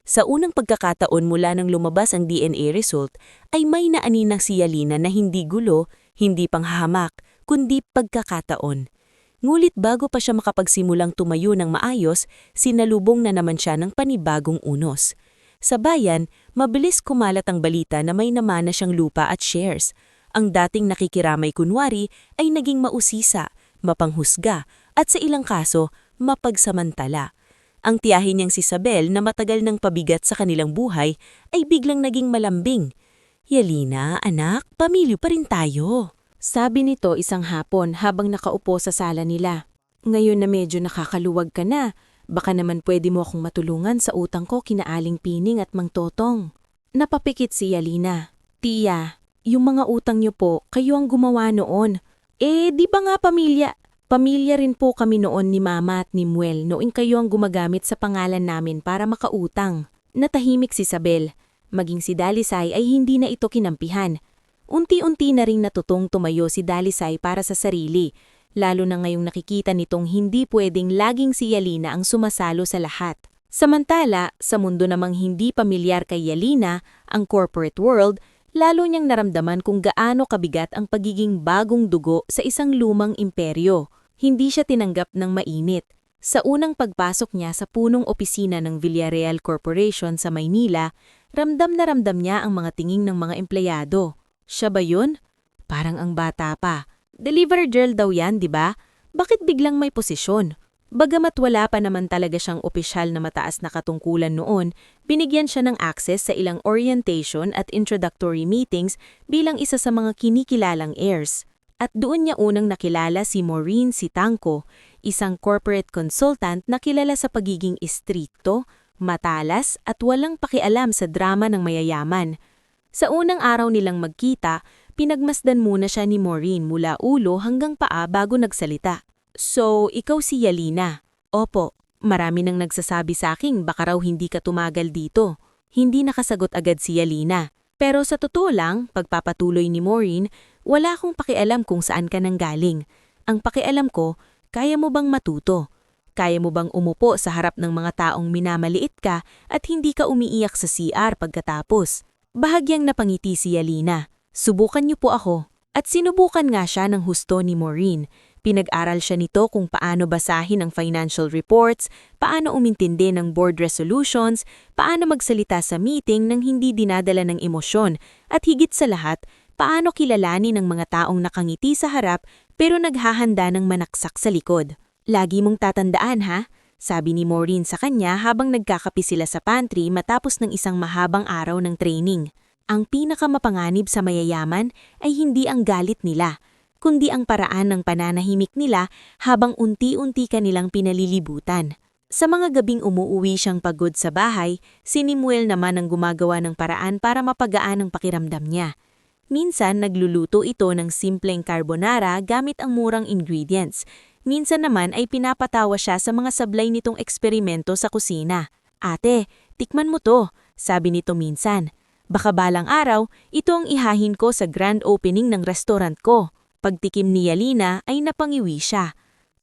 Sa unang pagkakataon mula nang lumabas ang DNA result, ay may naaninang si Yalina na hindi gulo, hindi panghahamak, kundi pagkakataon. Ngulit bago pa siya makapagsimulang tumayo ng maayos, sinalubong na naman siya ng panibagong unos. Sa bayan, mabilis kumalat ang balita na may namana siyang lupa at shares. Ang dating nakikiramay kunwari ay naging mausisa, mapanghusga, at sa ilang kaso, mapagsamantala. Ang tiyahin niyang si Isabel na matagal nang pabigat sa kanilang buhay ay biglang naging malambing. Yalina, anak, pamilyo pa rin tayo. Sabi nito isang hapon habang nakaupo sa sala nila. Ngayon na medyo nakakaluwag ka na, baka naman pwede mo akong matulungan sa utang ko kina Aling Pining at Mang Totong. Napapikit si Yalina. Tiya, yung mga utang niyo po, kayo ang gumawa noon. Di ba nga pamilya? Pamilya rin po kami noon ni Mama at ni Muel noong kayo ang gumagamit sa pangalan namin para makautang. Natahimik si Isabel. Maging si Dalisay ay hindi na ito kinampihan. Unti-unti na ring natutong tumayo si Dalisay para sa sarili, lalo na ngayong nakikita nitong hindi pwedeng laging si Yalina ang sumasalo sa lahat. Samantala, sa mundo namang hindi pamilyar kay Yalina, ang corporate world, lalo niyang naramdaman kung gaano kabigat ang pagiging bagong dugo sa isang lumang imperyo. Hindi siya tinanggap ng mainit. Sa unang pagpasok niya sa punong opisina ng Villarreal Corporation sa Maynila, ramdam na ramdam niya ang mga tingin ng mga empleyado. Siya ba yun? Parang ang bata pa. Delivery girl daw yan, di ba? Bakit biglang may posisyon? Bagamat wala pa naman talaga siyang opisyal na mataas na katungkulan noon, binigyan siya ng access sa ilang orientation at introductory meetings bilang isa sa mga kinikilalang heirs. At doon niya unang nakilala si Maureen Sitangco, isang corporate consultant na kilala sa pagiging istrikto, matalas at walang pakialam sa drama ng mayayaman. Sa unang araw nilang magkita, pinagmasdan muna siya ni Maureen mula ulo hanggang paa bago nagsalita. So, ikaw si Yalina? Opo, marami nang nagsasabi sa akin baka raw hindi ka tumagal dito. Hindi nakasagot agad si Yalina. Pero sa totoo lang, pagpapatuloy ni Maureen, wala akong pakialam kung saan ka nanggaling. Ang pakialam ko, kaya mo bang matuto? Kaya mo bang umupo sa harap ng mga taong minamaliit ka at hindi ka umiiyak sa CR pagkatapos? Bahagyang napangiti si Yalina. Subukan niyo po ako. At sinubukan nga siya ng husto ni Maureen. Pinag-aral siya nito kung paano basahin ang financial reports, paano umintindi ng board resolutions, paano magsalita sa meeting nang hindi dinadala ng emosyon, at higit sa lahat, paano kilalanin ng mga taong nakangiti sa harap pero naghahanda ng manaksak sa likod. Lagi mong tatandaan ha, sabi ni Maureen sa kanya habang nagkakape sila sa pantry matapos ng isang mahabang araw ng training. Ang pinakamapanganib sa mayayaman ay hindi ang galit nila, kundi ang paraan ng pananahimik nila habang unti-unti kanilang pinalilibutan. Sa mga gabing umuuwi siyang pagod sa bahay, si Nimuel naman ang gumagawa ng paraan para mapagaan ang pakiramdam niya. Minsan nagluluto ito ng simpleng carbonara gamit ang murang ingredients. Minsan naman ay pinapatawa siya sa mga sablay nitong eksperimento sa kusina. Ate, tikman mo to, sabi nito minsan. Baka balang araw, ito ang ihahin ko sa grand opening ng restaurant ko. Pagtikim ni Yalina ay napangiwi siya.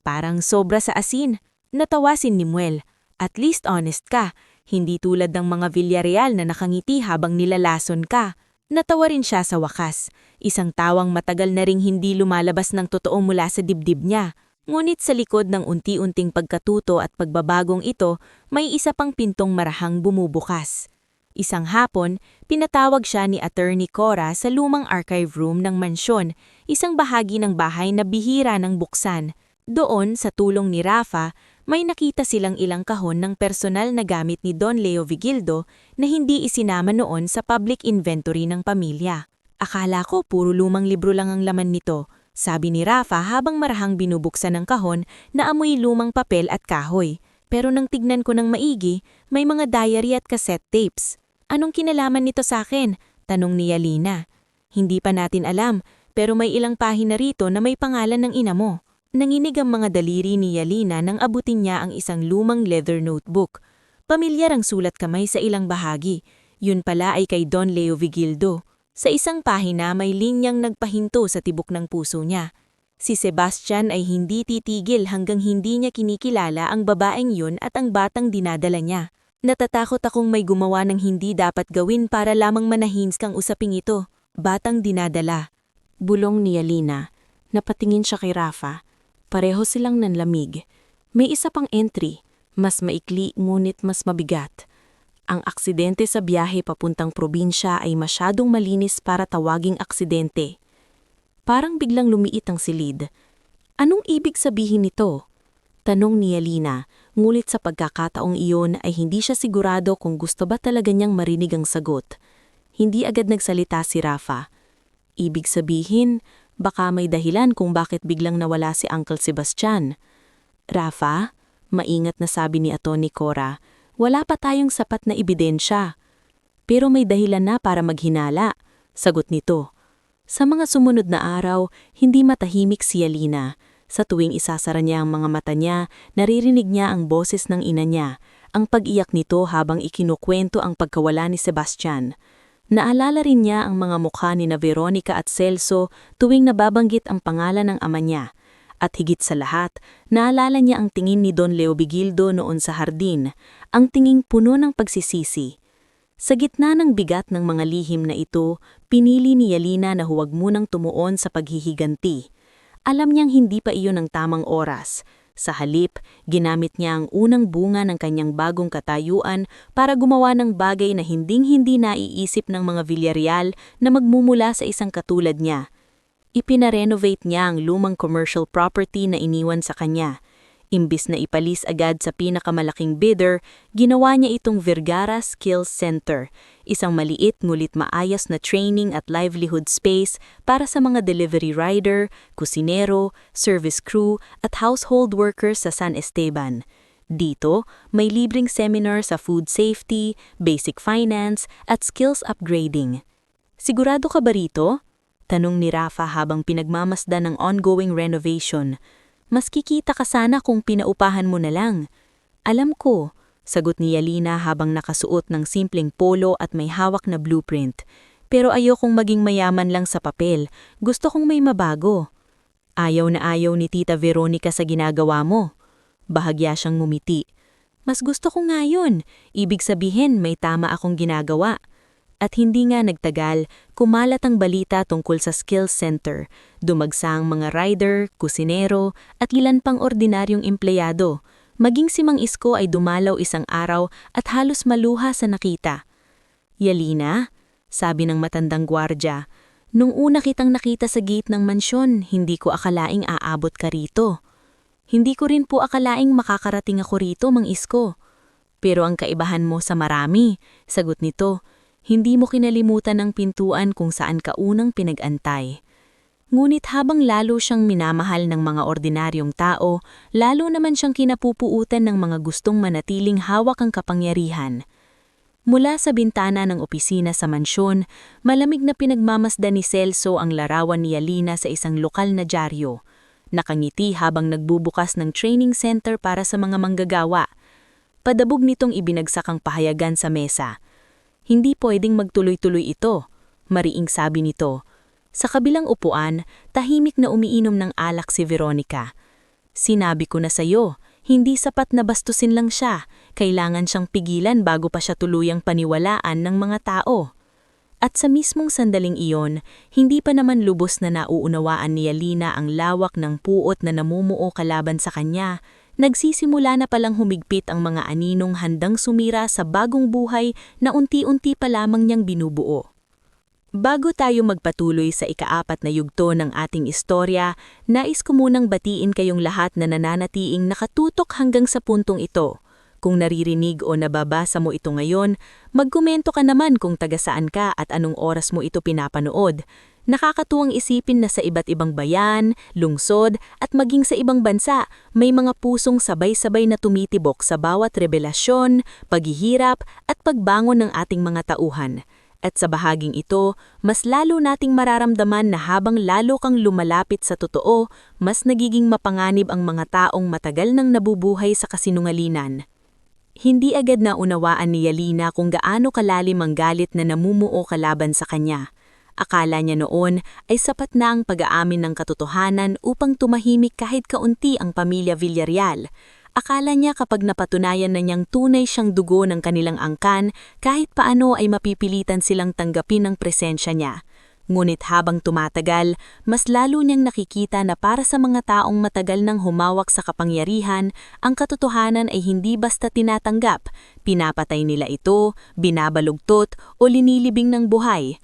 Parang sobra sa asin. Natawasin ni Muel. At least honest ka. Hindi tulad ng mga Villarreal na nakangiti habang nilalason ka. Natawa rin siya sa wakas. Isang tawang matagal na ring hindi lumalabas ng totoo mula sa dibdib niya. Ngunit sa likod ng unti-unting pagkatuto at pagbabagong ito, may isa pang pintong marahang bumubukas. Isang hapon, pinatawag siya ni Attorney Cora sa lumang archive room ng mansyon, isang bahagi ng bahay na bihira ng buksan. Doon, sa tulong ni Rafa, may nakita silang ilang kahon ng personal na gamit ni Don Leo Vigildo na hindi isinama noon sa public inventory ng pamilya. Akala ko puro lumang libro lang ang laman nito, sabi ni Rafa habang marahang binubuksan ng kahon na amoy lumang papel at kahoy. Pero nang tignan ko ng maigi, may mga diary at cassette tapes. Anong kinalaman nito sa akin? Tanong ni Yalina. Hindi pa natin alam, pero may ilang pahina rito na may pangalan ng ina mo. Nanginig ang mga daliri ni Yalina nang abutin niya ang isang lumang leather notebook. Pamilyar ang sulat kamay sa ilang bahagi. Yun pala ay kay Don Leo Vigildo. Sa isang pahina may linyang nagpahinto sa tibok ng puso niya. Si Sebastian ay hindi titigil hanggang hindi niya kinikilala ang babaeng yun at ang batang dinadala niya. Natatakot akong may gumawa ng hindi dapat gawin para lamang manahins kang usaping ito. Batang dinadala. Bulong ni Yalina. Napatingin siya kay Rafa. Pareho silang nanlamig. May isa pang entry. Mas maikli ngunit mas mabigat. Ang aksidente sa biyahe papuntang probinsya ay masyadong malinis para tawaging aksidente. Parang biglang lumiit ang silid. Anong ibig sabihin nito? Tanong ni Yalina, ngulit sa pagkakataong iyon ay hindi siya sigurado kung gusto ba talaga niyang marinig ang sagot. Hindi agad nagsalita si Rafa. Ibig sabihin, baka may dahilan kung bakit biglang nawala si Uncle Sebastian. Rafa, maingat na sabi ni Atty. Cora, wala pa tayong sapat na ebidensya. Pero may dahilan na para maghinala, sagot nito. Sa mga sumunod na araw, hindi matahimik si Yalina. Sa tuwing isasara niya ang mga mata niya, naririnig niya ang boses ng ina niya, ang pag-iyak nito habang ikinukwento ang pagkawala ni Sebastian. Naalala rin niya ang mga mukha ni na Veronica at Celso tuwing nababanggit ang pangalan ng ama niya. At higit sa lahat, naalala niya ang tingin ni Don Leovigildo noon sa hardin, ang tinging puno ng pagsisisi. Sa gitna ng bigat ng mga lihim na ito, pinili ni Yelena na huwag munang tumuon sa paghihiganti. Alam niyang hindi pa iyon ang tamang oras. Sa halip, ginamit niya ang unang bunga ng kanyang bagong katayuan para gumawa ng bagay na hinding-hindi naiisip ng mga Villarreal na magmumula sa isang katulad niya. Ipinarenovate niya ang lumang commercial property na iniwan sa kanya. Imbis na ipalis agad sa pinakamalaking bidder, ginawa niya itong Vergara Skills Center, isang maliit ngulit maayos na training at livelihood space para sa mga delivery rider, kusinero, service crew at household workers sa San Esteban. Dito, may libreng seminar sa food safety, basic finance at skills upgrading. Sigurado ka ba rito? Tanong ni Rafa habang pinagmamasdan ng ongoing renovation. Mas kikita ka sana kung pinaupahan mo na lang. Alam ko, sagot ni Yelena habang nakasuot ng simpleng polo at may hawak na blueprint. Pero ayokong maging mayaman lang sa papel, gusto kong may mabago. Ayaw na ayaw ni Tita Veronica sa ginagawa mo. Bahagya siyang ngumiti. Mas gusto ko nga yun, ibig sabihin may tama akong ginagawa. At hindi nga nagtagal, kumalat ang balita tungkol sa skills center. Dumagsa ang mga rider, kusinero, at ilan pang ordinaryong empleyado. Maging si Mang Isko ay dumalaw isang araw at halos maluha sa nakita. Yelena, sabi ng matandang gwardya, nung una kitang nakita sa gate ng mansyon, hindi ko akalaing aabot ka rito. Hindi ko rin po akalaing makakarating ako rito, Mang Isko. Pero ang kaibahan mo sa marami, sagot nito, hindi mo kinalimutan ang pintuan kung saan ka unang pinag-antay. Ngunit habang lalo siyang minamahal ng mga ordinaryong tao, lalo naman siyang kinapupuutan ng mga gustong manatiling hawak ang kapangyarihan. Mula sa bintana ng opisina sa mansyon, malamig na pinagmamasdan ni Celso ang larawan ni Yelena sa isang lokal na dyaryo. Nakangiti habang nagbubukas ng training center para sa mga manggagawa. Padabog nitong ibinagsak ang pahayagan sa mesa. Hindi pwedeng magtuloy-tuloy ito, mariing sabi nito. Sa kabilang upuan, tahimik na umiinom ng alak si Veronica. Sinabi ko na sa'yo, hindi sapat na bastusin lang siya, kailangan siyang pigilan bago pa siya tuluyang paniwalaan ng mga tao. At sa mismong sandaling iyon, hindi pa naman lubos na nauunawaan ni Yelena ang lawak ng puot na namumuo kalaban sa kanya. Nagsisimula na palang humigpit ang mga aninong handang sumira sa bagong buhay na unti-unti pa lamang niyang binubuo. Bago tayo magpatuloy sa ika-4 na yugto ng ating istorya, nais ko munang batiin kayong lahat na nananatiing nakatutok hanggang sa puntong ito. Kung naririnig o nababasa mo ito ngayon, magkomento ka naman kung taga saan ka at anong oras mo ito pinapanood. Nakakatuwang isipin na sa iba't ibang bayan, lungsod at maging sa ibang bansa, may mga pusong sabay-sabay na tumitibok sa bawat revelasyon, paghihirap at pagbangon ng ating mga tauhan. At sa bahaging ito, mas lalo nating mararamdaman na habang lalo kang lumalapit sa totoo, mas nagiging mapanganib ang mga taong matagal nang nabubuhay sa kasinungalingan. Hindi agad na unawaan ni Yelena kung gaano kalalim ang galit na namumuo kalaban sa kanya. Akala niya noon ay sapat na ang pag-aamin ng katotohanan upang tumahimik kahit kaunti ang pamilya Villarreal. Akala niya kapag napatunayan na niyang tunay siyang dugo ng kanilang angkan, kahit paano ay mapipilitan silang tanggapin ang presensya niya. Ngunit habang tumatagal, mas lalo niyang nakikita na para sa mga taong matagal nang humawak sa kapangyarihan, ang katotohanan ay hindi basta tinatanggap, pinapatay nila ito, binabalugtot o linilibing ng buhay.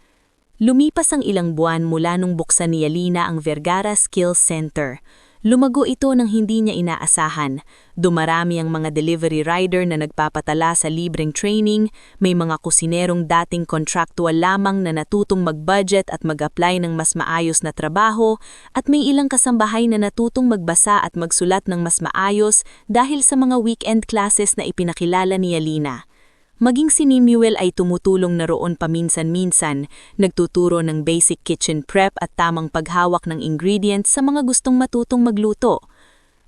Lumipas ang ilang buwan mula nung buksan ni Yelena ang Vergara Skills Center. Lumago ito nang hindi niya inaasahan. Dumarami ang mga delivery rider na nagpapatala sa libreng training, may mga kusinerong dating contractual lamang na natutong mag-budget at mag-apply ng mas maayos na trabaho, at may ilang kasambahay na natutong magbasa at magsulat ng mas maayos dahil sa mga weekend classes na ipinakilala ni Yelena. Maging si Nemuel ay tumutulong na roon paminsan-minsan, nagtuturo ng basic kitchen prep at tamang paghawak ng ingredients sa mga gustong matutong magluto.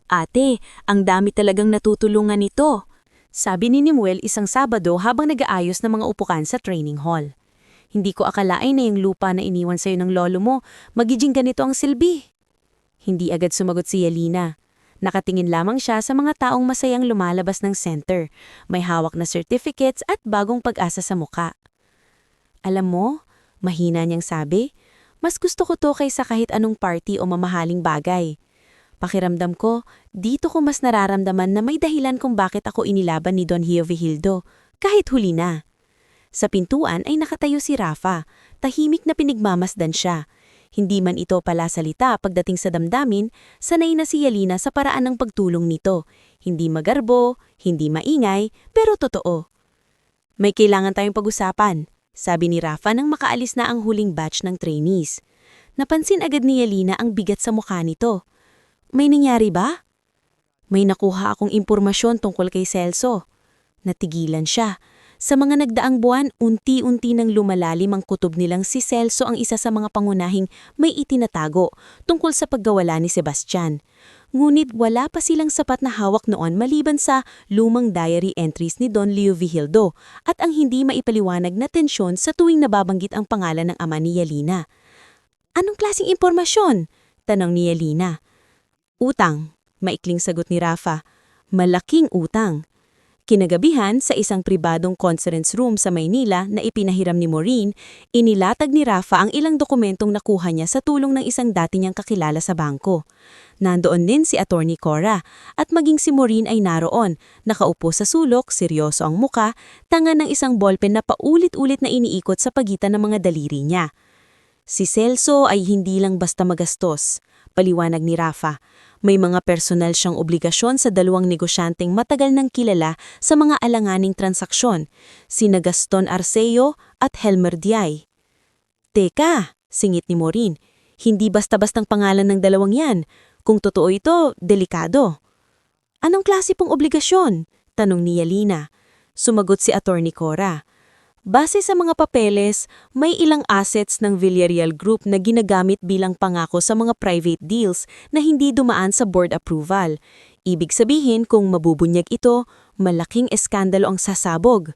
Ate, ang dami talagang natutulungan nito, sabi ni Nemuel isang Sabado habang nag-aayos ng mga upukan sa training hall. Hindi ko akalain na yung lupa na iniwan sa'yo ng lolo mo, magiging ganito ang silbi. Hindi agad sumagot si Yelena. Nakatingin lamang siya sa mga taong masayang lumalabas ng center, may hawak na certificates at bagong pag-asa sa muka. Alam mo, mahina niyang sabi, mas gusto ko to kaysa kahit anong party o mamahaling bagay. Pakiramdam ko, dito ko mas nararamdaman na may dahilan kung bakit ako inilaban ni Don Hiovihildo, kahit huli na. Sa pintuan ay nakatayo si Rafa, tahimik na pinigmamasdan siya. Hindi man ito pala salita pagdating sa damdamin, sanay na si Yelena sa paraan ng pagtulong nito. Hindi magarbo, hindi maingay, pero totoo. May kailangan tayong pag-usapan, sabi ni Rafa nang makaalis na ang huling batch ng trainees. Napansin agad ni Yelena ang bigat sa mukha nito. May nangyari ba? May nakuha akong impormasyon tungkol kay Celso. Natigilan siya. Sa mga nagdaang buwan, unti-unti nang lumalalim ang kutob nilang si Celso ang isa sa mga pangunahing may itinatago tungkol sa paggawala ni Sebastian. Ngunit wala pa silang sapat na hawak noon maliban sa lumang diary entries ni Don Leovihildo at ang hindi maipaliwanag na tensyon sa tuwing nababanggit ang pangalan ng ama ni Yelena. Anong klaseng impormasyon? Tanong ni Yelena. Utang, maikling sagot ni Rafa. Malaking utang. Kinagabihan sa isang pribadong conference room sa Maynila na ipinahiram ni Maureen, inilatag ni Rafa ang ilang dokumentong nakuha niya sa tulong ng isang dati niyang kakilala sa bangko. Nandoon din si Attorney Cora at maging si Maureen ay naroon, nakaupo sa sulok, seryoso ang muka, tanga ng isang ballpen na paulit-ulit na iniikot sa pagitan ng mga daliri niya. Si Celso ay hindi lang basta magastos, paliwanag ni Rafa. May mga personal siyang obligasyon sa dalawang negosyanteng matagal nang kilala sa mga alanganing transaksyon, sina Gaston Arceo at Helmer Diay. Teka, singit ni Maureen, hindi basta-bastang pangalan ng dalawang yan. Kung totoo ito, delikado. Anong klase pong obligasyon? Tanong ni Yelena. Sumagot si Attorney Cora. Base sa mga papeles, may ilang assets ng Villarreal Group na ginagamit bilang pangako sa mga private deals na hindi dumaan sa board approval. Ibig sabihin kung mabubunyag ito, malaking eskandalo ang sasabog.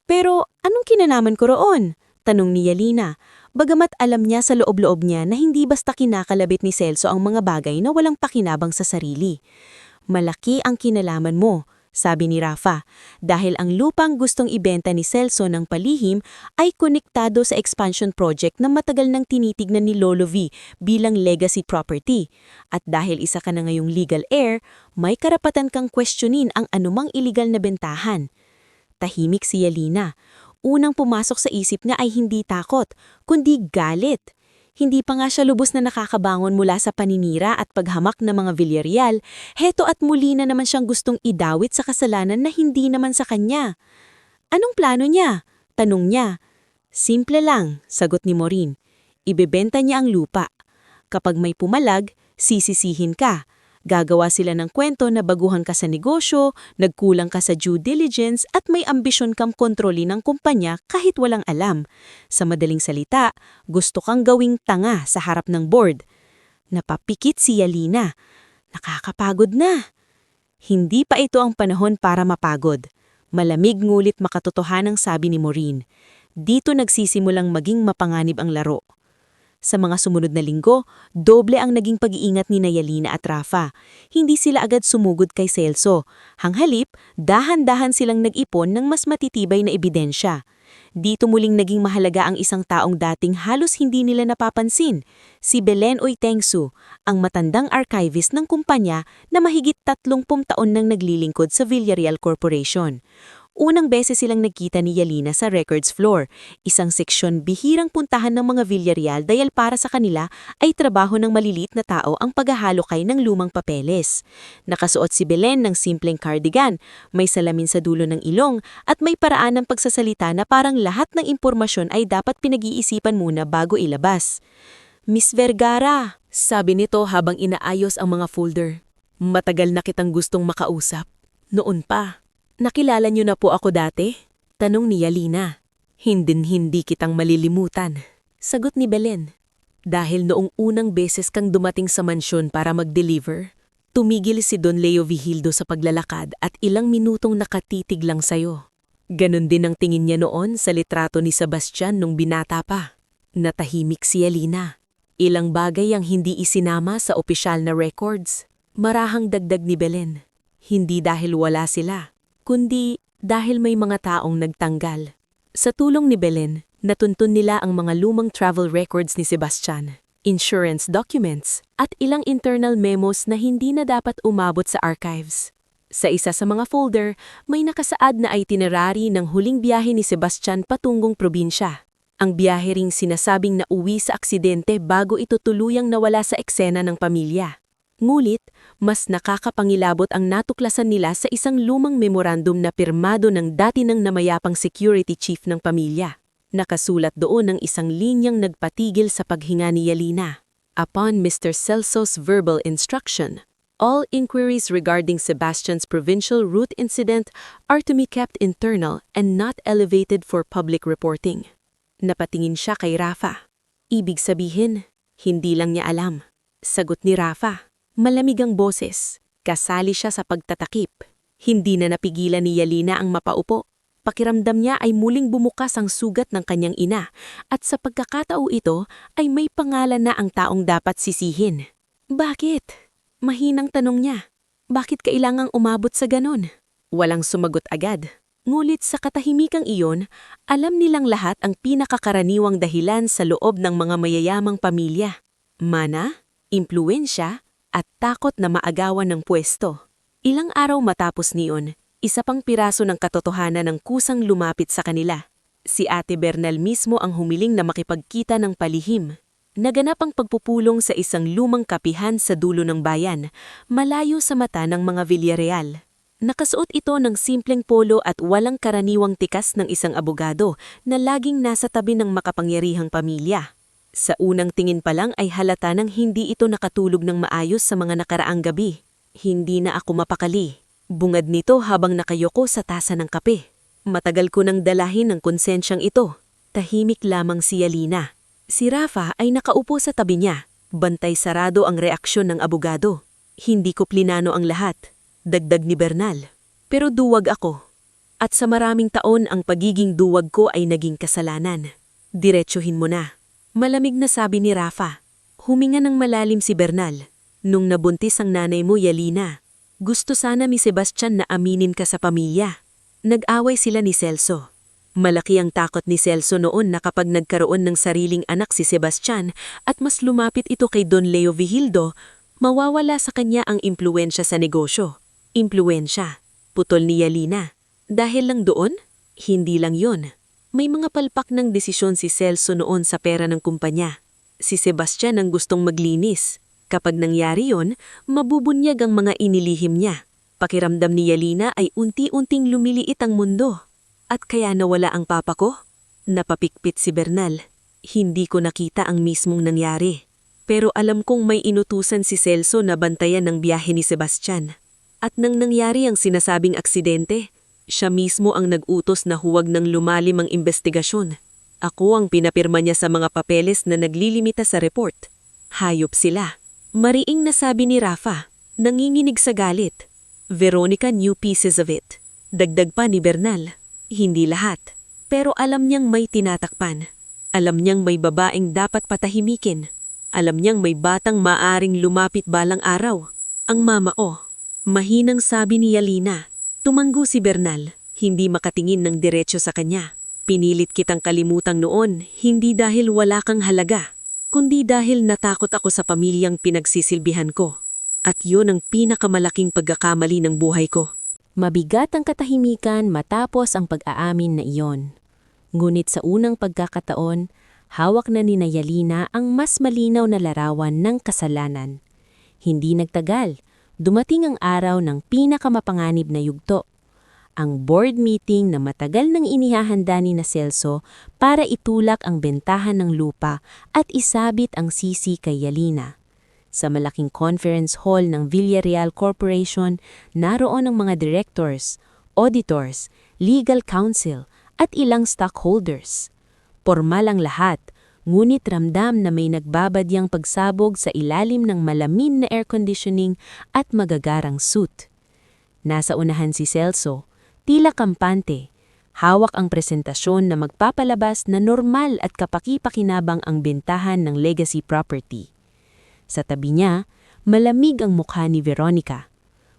Pero anong kinalaman ko roon? Tanong ni Yelena. Bagamat alam niya sa loob-loob niya na hindi basta kinakalabit ni Celso ang mga bagay na walang pakinabang sa sarili. Malaki ang kinalaman mo, sabi ni Rafa, dahil ang lupang gustong ibenta ni Celso ng palihim ay konektado sa expansion project na matagal nang tinitignan ni Lolo V bilang legacy property. At dahil isa ka na ngayong legal heir, may karapatan kang questionin ang anumang illegal na bentahan. Tahimik si Yelena. Unang pumasok sa isip niya ay hindi takot, kundi galit. Hindi pa nga siya lubos na nakakabangon mula sa paninira at paghamak ng mga Villarreal, heto at muli na naman siyang gustong idawit sa kasalanan na hindi naman sa kanya. Anong plano niya? Tanong niya. Simple lang, sagot ni Maureen. Ibebenta niya ang lupa. Kapag may pumalag, sisisihin ka. Gagawa sila ng kwento na baguhan ka sa negosyo, nagkulang ka sa due diligence at may ambisyon kang kontrolin ng kumpanya kahit walang alam. Sa madaling salita, gusto kang gawing tanga sa harap ng board. Napapikit si Yelena. Nakakapagod na. Hindi pa ito ang panahon para mapagod. Malamig ngulit makatotohanang sabi ni Maureen. Dito nagsisimulang maging mapanganib ang laro. Sa mga sumunod na linggo, doble ang naging pag-iingat ni Yelena at Rafa. Hindi sila agad sumugod kay Celso. Hanghalip, dahan-dahan silang nag-ipon ng mas matitibay na ebidensya. Dito muling naging mahalaga ang isang taong dating halos hindi nila napapansin, si Belen Oytengsu, ang matandang archivist ng kumpanya na mahigit 30 taon nang naglilingkod sa Villarreal Corporation. Unang beses silang nagkita ni Yelena sa records floor, isang seksyon bihirang puntahan ng mga Villarreal dahil para sa kanila ay trabaho ng maliliit na tao ang paghahalokay ng lumang papeles. Nakasuot si Belen ng simpleng cardigan, may salamin sa dulo ng ilong at may paraan ng pagsasalita na parang lahat ng impormasyon ay dapat pinag-iisipan muna bago ilabas. Miss Vergara, sabi nito habang inaayos ang mga folder. Matagal na kitang gustong makausap. Noon pa. Nakilala niyo na po ako dati? Tanong ni Yalina. Hindi kitang malilimutan. Sagot ni Belen. Dahil noong unang beses kang dumating sa mansyon para mag-deliver, tumigil si Don Leo Vigildo sa paglalakad at ilang minutong nakatitig lang sa'yo. Ganon din ang tingin niya noon sa litrato ni Sebastian nung binata pa. Natahimik si Yalina. Ilang bagay ang hindi isinama sa opisyal na records. Marahang dagdag ni Belen. Hindi dahil wala sila, kundi dahil may mga taong nagtanggal. Sa tulong ni Belen, natuntun nila ang mga lumang travel records ni Sebastian, insurance documents, at ilang internal memos na hindi na dapat umabot sa archives. Sa isa sa mga folder, may nakasaad na itinerary ng huling biyahe ni Sebastian patungong probinsya. Ang biyahe ring sinasabing nauwi sa aksidente bago ito tuluyang nawala sa eksena ng pamilya. Ngulit, mas nakakapangilabot ang natuklasan nila sa isang lumang memorandum na pirmado ng dati ng namayapang security chief ng pamilya. Nakasulat doon ang isang linyang nagpatigil sa paghinga ni Yalina. Upon Mr. Celso's verbal instruction, all inquiries regarding Sebastian's provincial route incident are to be kept internal and not elevated for public reporting. Napatingin siya kay Rafa. Ibig sabihin, hindi lang niya alam. Sagot ni Rafa. Malamig ang boses. Kasali siya sa pagtatakip. Hindi na napigilan ni Yalina ang mapaupo. Pakiramdam niya ay muling bumukas ang sugat ng kanyang ina at sa pagkakatao ito ay may pangalan na ang taong dapat sisihin. Bakit? Mahinang tanong niya. Bakit kailangang umabot sa ganon? Walang sumagot agad. Ngulit sa katahimikang iyon, alam nilang lahat ang pinakakaraniwang dahilan sa loob ng mga mayayamang pamilya. Mana, impluwensya, at takot na maagawan ng pwesto. Ilang araw matapos niyon, isa pang piraso ng katotohanan ng kusang lumapit sa kanila. Si Ate Bernal mismo ang humiling na makipagkita ng palihim. Naganap ang pagpupulong sa isang lumang kapihan sa dulo ng bayan, malayo sa mata ng mga Villarreal. Nakasuot ito ng simpleng polo at walang karaniwang tikas ng isang abogado na laging nasa tabi ng makapangyarihang pamilya. Sa unang tingin pa lang ay halata nang hindi ito nakatulog ng maayos sa mga nakaraang gabi. Hindi na ako mapakali. Bungad nito habang nakayoko sa tasa ng kape. Matagal ko nang dalahin ang konsensyang ito. Tahimik lamang si Yalina. Si Rafa ay nakaupo sa tabi niya. Bantay sarado ang reaksyon ng abogado. Hindi ko plinano ang lahat. Dagdag ni Bernal. Pero duwag ako. At sa maraming taon ang pagiging duwag ko ay naging kasalanan. Diretsuhin mo na. Malamig na sabi ni Rafa. Huminga ng malalim si Bernal. Nung nabuntis ang nanay mo, Yalina, gusto sana ni Sebastian na aminin ka sa pamilya. Nag-away sila ni Celso. Malaki ang takot ni Celso noon na kapag nagkaroon ng sariling anak si Sebastian at mas lumapit ito kay Don Leo Vigildo, mawawala sa kanya ang impluwensya sa negosyo. Impluwensya, putol ni Yalina. Dahil lang doon? Hindi lang yon. May mga palpak ng desisyon si Celso noon sa pera ng kumpanya. Si Sebastian ang gustong maglinis. Kapag nangyari yon, mabubunyag ang mga inilihim niya. Pakiramdam ni Yalina ay unti-unting lumiliit ang mundo. At kaya nawala ang papa ko? Napapikpit si Bernal. Hindi ko nakita ang mismong nangyari. Pero alam kong may inutusan si Celso na bantayan ng biyahe ni Sebastian. At nang nangyari ang sinasabing aksidente, siya mismo ang nag-utos na huwag nang lumalim ang investigasyon. Ako ang pinapirma niya sa mga papeles na naglilimita sa report. Hayop sila. Mariing nasabi ni Rafa, nanginginig sa galit. Veronica knew pieces of it. Dagdag pa ni Bernal. Hindi lahat. Pero alam niyang may tinatakpan. Alam niyang may babaeng dapat patahimikin. Alam niyang may batang maaring lumapit balang araw. Ang mama o. Mahinang sabi ni Yalina. Tumanggo si Bernal, hindi makatingin ng diretsyo sa kanya. Pinilit kitang kalimutang noon, hindi dahil wala kang halaga, kundi dahil natakot ako sa pamilyang pinagsisilbihan ko. At yun ang pinakamalaking pagkakamali ng buhay ko. Mabigat ang katahimikan matapos ang pag-aamin na iyon. Ngunit sa unang pagkakataon, hawak na ni Yalina ang mas malinaw na larawan ng kasalanan. Hindi nagtagal. Dumating ang araw ng pinakamapanganib na yugto. Ang board meeting na matagal nang inihahanda ni Celso para itulak ang bentahan ng lupa at isabit ang sisi kay Yalina. Sa malaking conference hall ng Villarreal Corporation, naroon ang mga directors, auditors, legal counsel at ilang stockholders. Pormal ang lahat, ngunit ramdam na may nagbabadyang pagsabog sa ilalim ng malamin na air conditioning at magagarang suit. Nasa unahan si Celso, tila kampante. Hawak ang presentasyon na magpapalabas na normal at kapaki-pakinabang ang bentahan ng legacy property. Sa tabi niya, malamig ang mukha ni Veronica.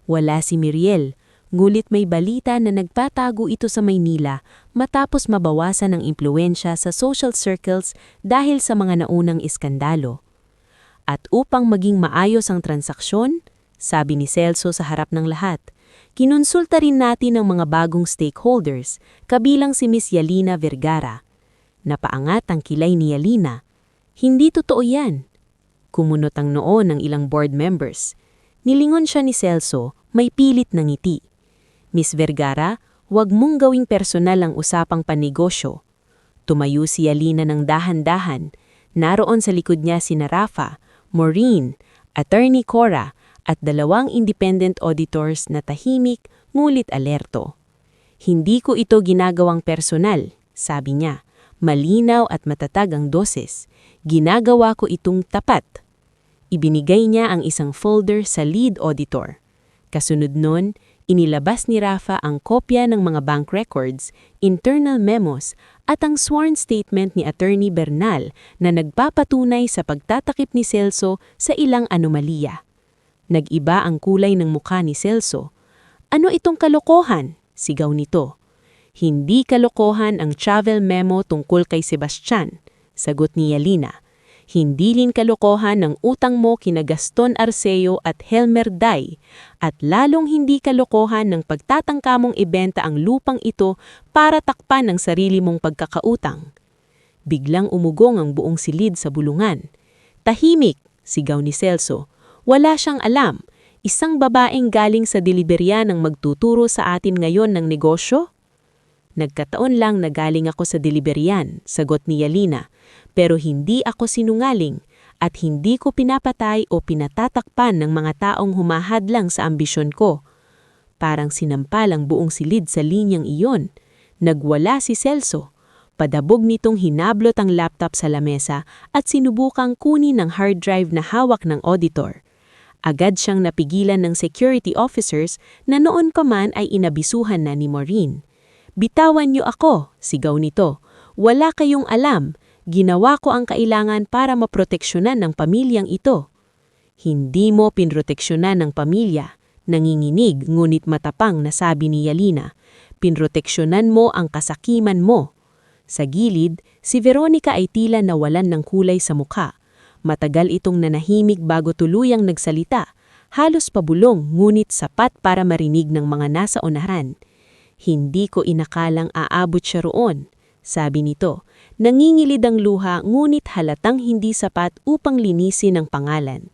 Wala si Miriel, ngulit may balita na nagpatago ito sa Maynila matapos mabawasan ang impluensya sa social circles dahil sa mga naunang iskandalo. At upang maging maayos ang transaksyon, sabi ni Celso sa harap ng lahat, kinonsulta rin natin ang mga bagong stakeholders, kabilang si Miss Yalina Vergara. Napaangat ang kilay ni Yalina. Hindi totoo yan. Kumunot ang noo ng ilang board members. Nilingon siya ni Celso, may pilit na ngiti. Miss Vergara, huwag mong gawing personal ang usapang panegosyo. Tumayo si Yalina ng dahan-dahan. Naroon sa likod niya sina Rafa, Maureen, Attorney Cora, at 2 independent auditors na tahimik ngulit alerto. Hindi ko ito ginagawang personal, sabi niya. Malinaw at matatag ang doses. Ginagawa ko itong tapat. Ibinigay niya ang isang folder sa lead auditor. Kasunod nun, inilabas ni Rafa ang kopya ng mga bank records, internal memos, at ang sworn statement ni Attorney Bernal na nagpapatunay sa pagtatakip ni Celso sa ilang anomalya. Nag-iba ang kulay ng mukha ni Celso. Ano itong kalokohan? Sigaw nito. Hindi kalokohan ang travel memo tungkol kay Sebastian, sagot ni Yalina. Hindi rin kalokohan ng utang mo kina Gaston Arceo at Helmer Day, at lalong hindi kalokohan ng pagtatangka mong ibenta ang lupang ito para takpan ang sarili mong pagkakautang. Biglang umugong ang buong silid sa bulungan. Tahimik, sigaw ni Celso. Wala siyang alam, isang babaeng galing sa deliberya ng magtuturo sa atin ngayon ng negosyo? Nagkataon lang na galing ako sa deliberyan, sagot ni Yalina, pero hindi ako sinungaling at hindi ko pinapatay o pinatatakpan ng mga taong humahadlang sa ambisyon ko. Parang sinampal ang buong silid sa linyang iyon. Nagwala si Celso. Padabog nitong hinablot ang laptop sa lamesa at sinubukang kunin ang hard drive na hawak ng auditor. Agad siyang napigilan ng security officers na noon pa man ay inabisuhan na ni Maureen. Bitawan niyo ako, sigaw nito. Wala kayong alam. Ginawa ko ang kailangan para maproteksyonan ng pamilyang ito. Hindi mo pinroteksyonan ng pamilya. Nanginginig ngunit matapang na sabi ni Yalina. Pinroteksyonan mo ang kasakiman mo. Sa gilid, si Veronica ay tila nawalan ng kulay sa mukha. Matagal itong nanahimik bago tuluyang nagsalita. Halos pabulong ngunit sapat para marinig ng mga nasa unahan. Hindi ko inakalang aabot siya roon, sabi nito. Nangingilid ang luha ngunit halatang hindi sapat upang linisin ang pangalan.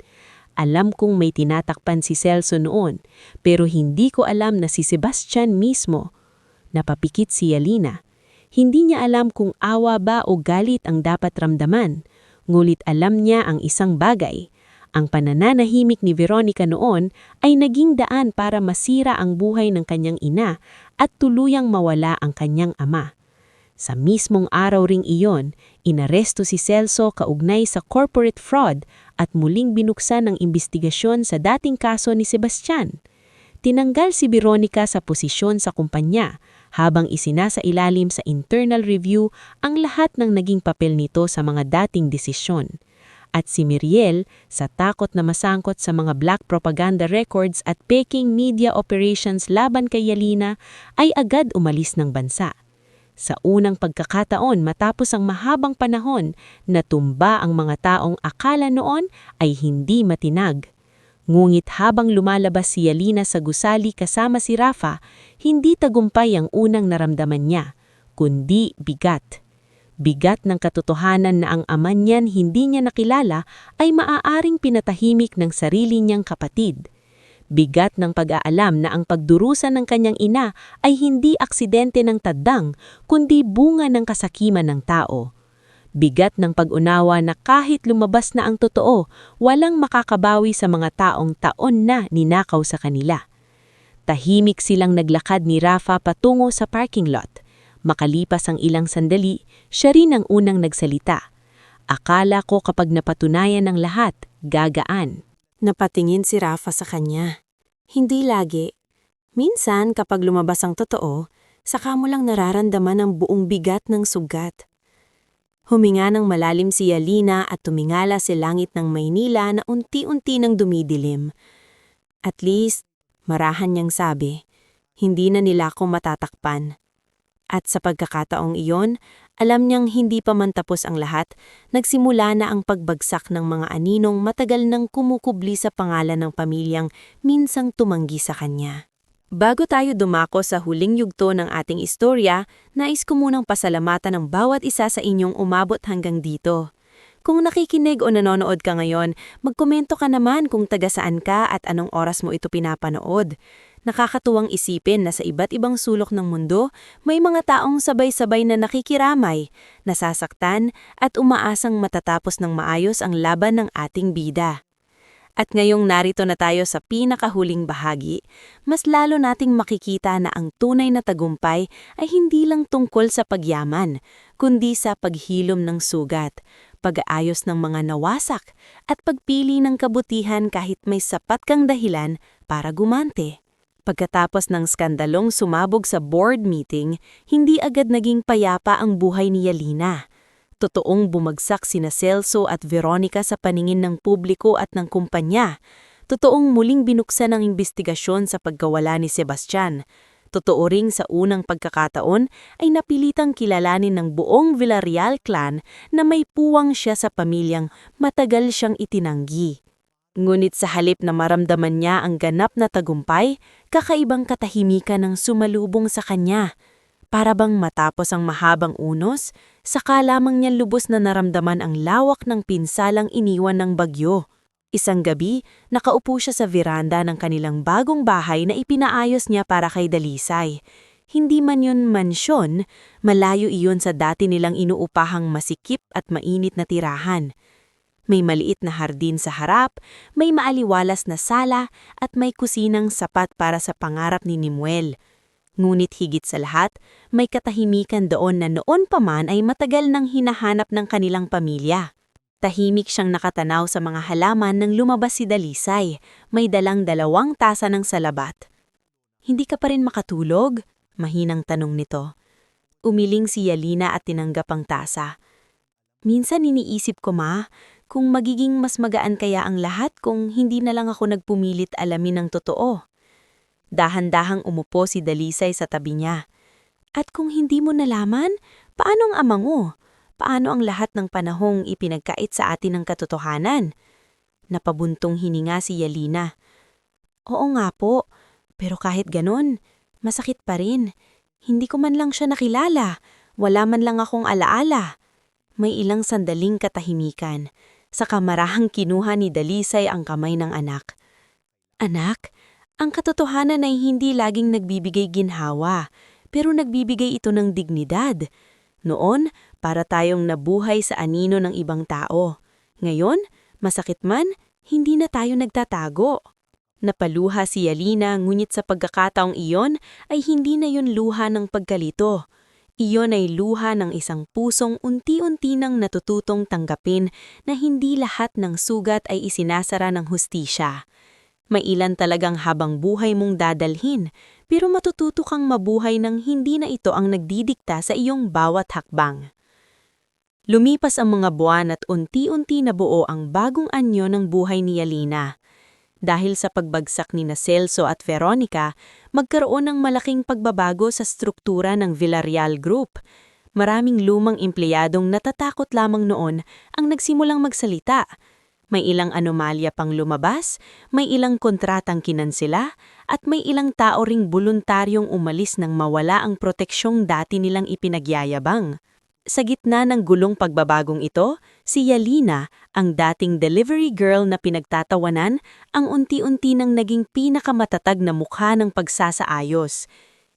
Alam kong may tinatakpan si Celso noon, pero hindi ko alam na si Sebastian mismo. Napapikit si Yalina. Hindi niya alam kung awa ba o galit ang dapat ramdaman. Ngulit alam niya ang isang bagay. Ang panananahimik ni Veronica noon ay naging daan para masira ang buhay ng kanyang ina at tuluyang mawala ang kanyang ama. Sa mismong araw ring iyon, inaresto si Celso kaugnay sa corporate fraud at muling binuksan ang imbestigasyon sa dating kaso ni Sebastian. Tinanggal si Veronica sa posisyon sa kumpanya habang isinasailalim sa internal review ang lahat ng naging papel nito sa mga dating desisyon. At si Miriel, sa takot na masangkot sa mga black propaganda records at peking media operations laban kay Yalina, ay agad umalis ng bansa. Sa unang pagkakataon matapos ang mahabang panahon, natumba ang mga taong akala noon ay hindi matinag. Ngunit habang lumalabas si Yalina sa gusali kasama si Rafa, hindi tagumpay ang unang naramdaman niya, kundi bigat. Bigat ng katotohanan na ang ama niyan hindi niya nakilala ay maaaring pinatahimik ng sarili niyang kapatid. Bigat ng pag-aalam na ang pagdurusa ng kanyang ina ay hindi aksidente ng taddang, kundi bunga ng kasakiman ng tao. Bigat ng pag-unawa na kahit lumabas na ang totoo, walang makakabawi sa mga taong taon na ninakaw sa kanila. Tahimik silang naglakad ni Rafa patungo sa parking lot. Makalipas ang ilang sandali, siya rin ang unang nagsalita. Akala ko kapag napatunayan ng lahat, gagaan. Napatingin si Rafa sa kanya. Hindi lagi. Minsan kapag lumabas ang totoo, saka mo lang nararamdaman ang buong bigat ng sugat. Huminga ng malalim si Yalina at tumingala sa langit ng Maynila na unti-unti nang dumidilim. At least, marahan niyang sabi, hindi na nila ako matatakpan. At sa pagkakataong iyon, alam niyang hindi pa man tapos ang lahat, nagsimula na ang pagbagsak ng mga aninong matagal nang kumukubli sa pangalan ng pamilyang minsang tumanggi sa kanya. Bago tayo dumako sa huling yugto ng ating istorya, nais ko munang pasalamatan ng bawat isa sa inyong umabot hanggang dito. Kung nakikinig o nanonood ka ngayon, magkomento ka naman kung taga saan ka at anong oras mo ito pinapanood. Nakakatuwang isipin na sa iba't ibang sulok ng mundo, may mga taong sabay-sabay na nakikiramay, nasasaktan at umaasang matatapos ng maayos ang laban ng ating bida. At ngayong narito na tayo sa pinakahuling bahagi, mas lalo nating makikita na ang tunay na tagumpay ay hindi lang tungkol sa pagyaman, kundi sa paghilom ng sugat, pag-aayos ng mga nawasak, at pagpili ng kabutihan kahit may sapat kang dahilan para gumante. Pagkatapos ng skandalong sumabog sa board meeting, hindi agad naging payapa ang buhay ni Yalina. Totoong bumagsak sina Celso at Veronica sa paningin ng publiko at ng kumpanya. Totoong muling binuksan ang imbestigasyon sa pagkawala ni Sebastian. Totoo ring sa unang pagkakataon ay napilitang kilalanin ng buong Villarreal clan na may puwang siya sa pamilyang matagal siyang itinanggi. Ngunit sa halip na maramdaman niya ang ganap na tagumpay, kakaibang katahimikan ang sumalubong sa kanya. Para bang matapos ang mahabang unos, saka lamang niya lubos na naramdaman ang lawak ng pinsalang iniwan ng bagyo. Isang gabi, nakaupo siya sa veranda ng kanilang bagong bahay na ipinaayos niya para kay Dalisay. Hindi man yun mansyon, malayo iyon sa dati nilang inuupahang masikip at mainit na tirahan. May maliit na hardin sa harap, may maaliwalas na sala at may kusinang sapat para sa pangarap ni Nimuel. Ngunit higit sa lahat, may katahimikan doon na noon pa man ay matagal nang hinahanap ng kanilang pamilya. Tahimik siyang nakatanaw sa mga halaman nang lumabas si Dalisay, may dalang 2 tasa ng salabat. "Hindi ka pa rin makatulog?" Mahinang tanong nito. Umiling si Yalina at tinanggap ang tasa. "Minsan iniisip ko, Ma, kung magiging mas magaan kaya ang lahat kung hindi na lang ako nagpumilit alamin ang totoo." Dahan-dahang umupo si Dalisay sa tabi niya. "At kung hindi mo nalaman, paano ang ama mo? Paano ang lahat ng panahong ipinagkait sa atin ng katotohanan?" Napabuntong hininga si Yalina. "Oo nga po, pero kahit ganon, masakit pa rin. Hindi ko man lang siya nakilala, wala man lang akong alaala." May ilang sandaling katahimikan. Sa kamarahang kinuha ni Dalisay ang kamay ng anak. "Anak, ang katotohanan ay hindi laging nagbibigay ginhawa, pero nagbibigay ito ng dignidad. Noon, para tayong nabuhay sa anino ng ibang tao. Ngayon, masakit man, hindi na tayo nagtatago." Napaluha si Yalina, ngunit sa pagkakataong iyon ay hindi na yun luha ng pagkalito. Iyon ay luha ng isang pusong unti-unti nang natututong tanggapin na hindi lahat ng sugat ay isinasara ng hustisya. May ilan talagang habang buhay mong dadalhin, pero matututo kang mabuhay nang hindi na ito ang nagdidikta sa iyong bawat hakbang. Lumipas ang mga buwan at unti-unti nabuo ang bagong anyo ng buhay ni Yalina. Dahil sa pagbagsak ni Celso at Veronica, magkaroon ng malaking pagbabago sa struktura ng Villarreal Group. Maraming lumang empleyadong natatakot lamang noon ang nagsimulang magsalita. May ilang anomalya pang lumabas, may ilang kontratang kinansela, at may ilang tao ring voluntaryong umalis nang mawala ang proteksyong dati nilang ipinagyayabang. Sa gitna ng gulong pagbabagong ito, si Yalina, ang dating delivery girl na pinagtatawanan, ang unti-unti nang naging pinakamatatag na mukha ng pagsasaayos.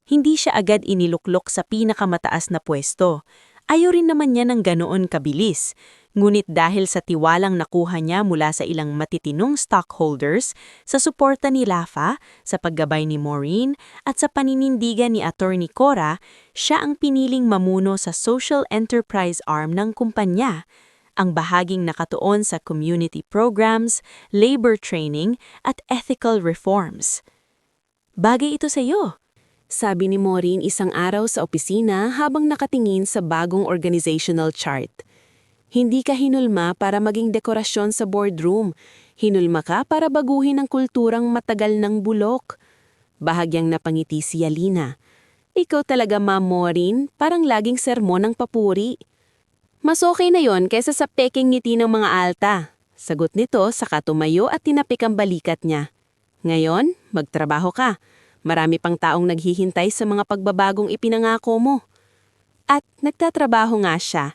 Hindi siya agad iniluklok sa pinakamataas na pwesto. Ayaw rin naman niya ng ganoon kabilis. Ngunit dahil sa tiwalang nakuha niya mula sa ilang matitinong stockholders, sa suporta ni Rafa, sa paggabay ni Maureen, at sa paninindigan ni Attorney Cora, siya ang piniling mamuno sa social enterprise arm ng kumpanya, ang bahaging nakatuon sa community programs, labor training, at ethical reforms. Bagay ito sa iyo, sabi ni Maureen isang araw sa opisina habang nakatingin sa bagong organizational chart. Hindi ka hinulma para maging dekorasyon sa boardroom. Hinulma ka para baguhin ang kulturang matagal ng bulok. Bahagyang napangiti si Yalina. Ikaw talaga, Ma'am Maureen, parang laging sermon ng papuri. Mas okay na yon kaysa sa peking ngiti ng mga alta. Sagot nito saka tumayo at tinapik ang balikat niya. Ngayon, magtrabaho ka. Marami pang taong naghihintay sa mga pagbabagong ipinangako mo. At nagtatrabaho nga siya.